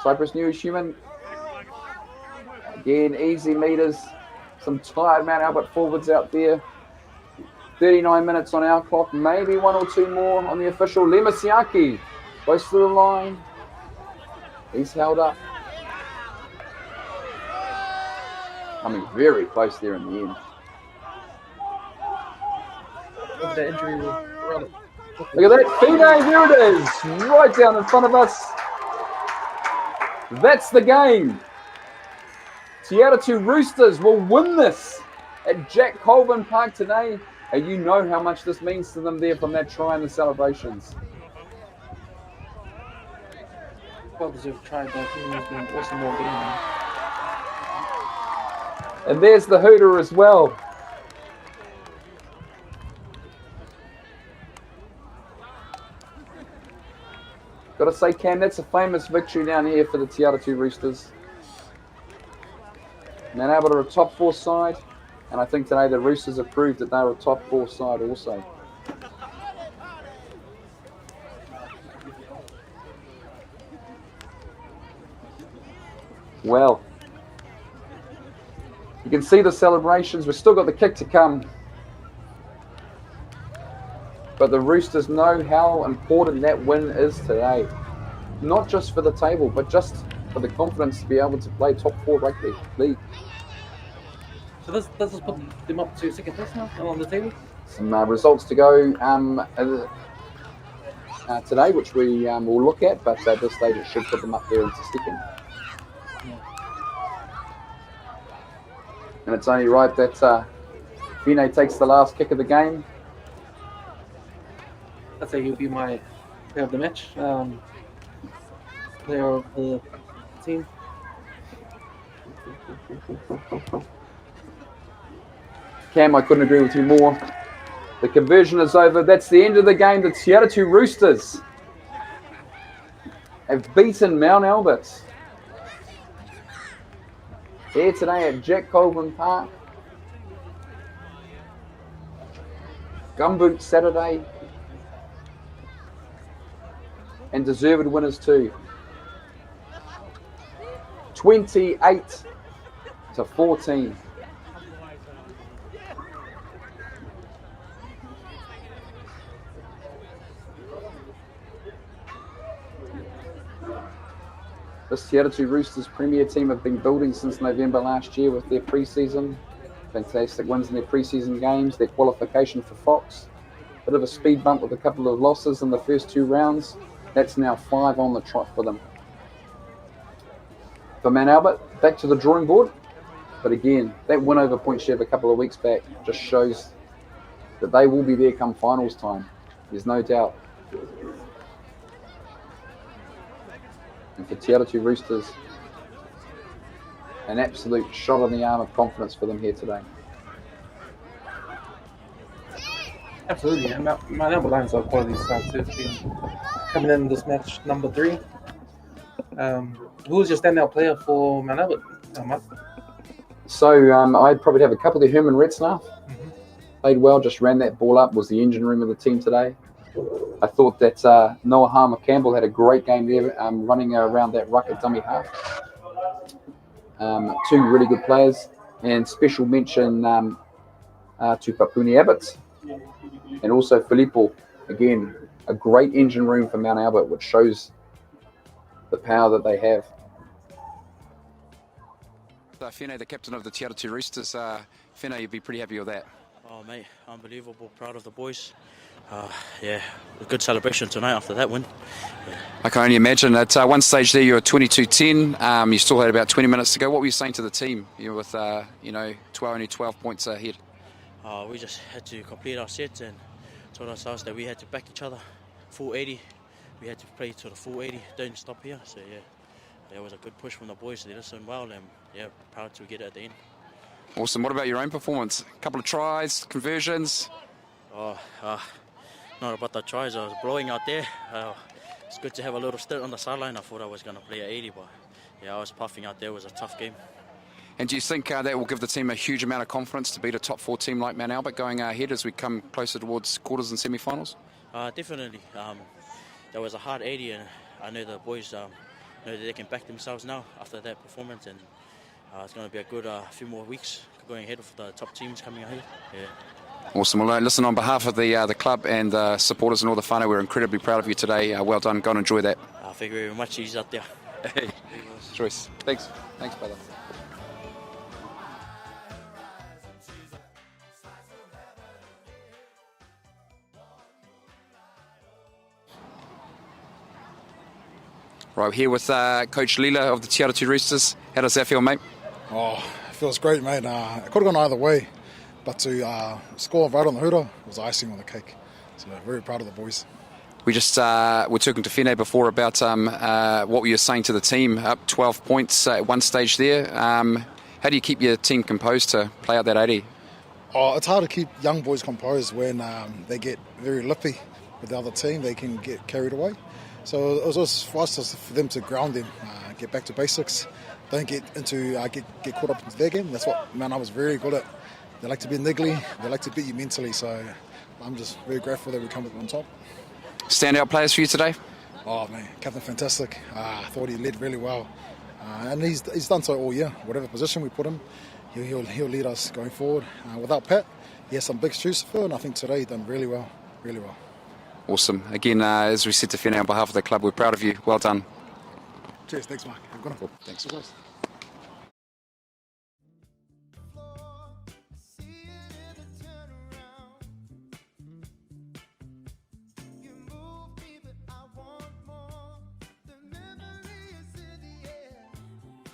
Cyprus New Human. Again, easy meters. Some tired Mount Albert forwards out there. 39 minutes on our clock. Maybe 1 or 2 more on the official. Michaiah close to the line. He's held up. Coming very close there in the end. Look at that injury. Look at that. Fine, there it is. Right down in front of us. That's the game. Te Atatu Roosters will win this at Jack Colvin Park today. And you know how much this means to them there from that try and the celebrations. Well deserved try, but it's been an awesome ball game, man. And there's the hooter as well. Got to say, Cam, that's a famous victory down here for the Te Atatu Roosters. Mount Albert are a top 4 side, and I think today the Roosters have proved that they're a top 4 side also. Well, you can see the celebrations. We've still got the kick to come. But the Roosters know how important that win is today. Not just for the table, but just for the confidence to be able to play top 4 rugby league. So this has put them up to 2nd place now on the table? Some results to go today, which we will look at, but at this stage it should put them up there into 2nd. And it's only right that Fine takes the last kick of the game. I'd say he'll be my player of the match, player of the team. Cam, I couldn't agree with you more. The conversion is over. That's the end of the game. The Te Atatu Roosters have beaten Mount Albert here today at Jack Colvin Park. Gumboot Saturday. And deserved winners too. 28-14. This Te Atatu Roosters Premier team have been building since November last year with their pre-season. Fantastic wins in their pre-season games, their qualification for Fox. Bit of a speed bump with a couple of losses in the first 2 rounds. That's now 5 on the trot for them. For Mount Albert, back to the drawing board. But again, that win over Point Chev a couple of weeks back just shows that they will be there come finals time. There's no doubt. And for Te Atatu Roosters, an absolute shot on the arm of confidence for them here today. Absolutely, and Mount Albert Lions are quality side too. Coming in this match, number 3. Who was your standout player for Mount Albert, Mark? So I'd probably have a couple of Herman Retzlaff. Played well, just ran that ball up, was the engine room of the team today. I thought that Noah Harmer Campbell had a great game there, running around that ruck at dummy half. 2 really good players, and special mention to Papuni Abbott and also Filippo. Again, a great engine room for Mount Albert, which shows the power that they have. Whanau, the captain of the Te Atatu Roosters, Whanau, you'd be pretty happy with that. Oh mate, unbelievable, proud of the boys. Yeah, a good celebration tonight after that win. Yeah. I can only imagine. At one stage there you were 22-10, you still had about 20 minutes to go. What were you saying to the team? You were with, only 12 points ahead. We just had to complete our sets and told ourselves that we had to back each other, full 80. We had to play to the full 80, don't stop here. So yeah, that was a good push from the boys. They listened well and yeah, proud to get it at the end. Awesome. What about your own performance? A couple of tries, conversions? Not about the tries. I was blowing out there. It's good to have a little stint on the sideline. I thought I was going to play at 80, but yeah, I was puffing out there. It was a tough game. And do you think that will give the team a huge amount of confidence to beat a top 4 team like Mount Albert going ahead as we come closer towards quarters and semi-finals? Definitely. That was a hard 80, and I know the boys know that they can back themselves now after that performance, and it's going to be a good few more weeks going ahead with the top teams coming ahead. Yeah. Awesome. Well, listen, on behalf of the club and supporters and all the whanau, we're incredibly proud of you today. Well done. Go and enjoy that. Thank you very much. He's out there. Hey, Joyce. Thanks. Thanks, brother. Right, we're here with Coach Lila of the Te Atatu Roosters. How does that feel, mate? Oh, it feels great, mate. It could have gone either way, but to score right on the hooter was icing on the cake. So very proud of the boys. We just were talking to Whanau before about what were you saying to the team, up 12 points at one stage there. How do you keep your team composed to play out that 80? Oh, it's hard to keep young boys composed when they get very lippy with the other team. They can get carried away. So it was also for us for them to ground them, get back to basics, don't get into get caught up into their game. That's what Mount was very good at. They like to be niggly, they like to beat you mentally. So I'm just very grateful that we come on top. Standout players for you today? Oh man, Captain fantastic. I thought he led really well, and he's done so all year. Whatever position we put him, he'll lead us going forward. Without Pat, he has some big shoes to fill, and I think today he done really well, really well. Awesome. Again, as we said to Whanau on behalf of the club, we're proud of you. Well done. Cheers. Thanks, Mark. Have a good one. Thanks.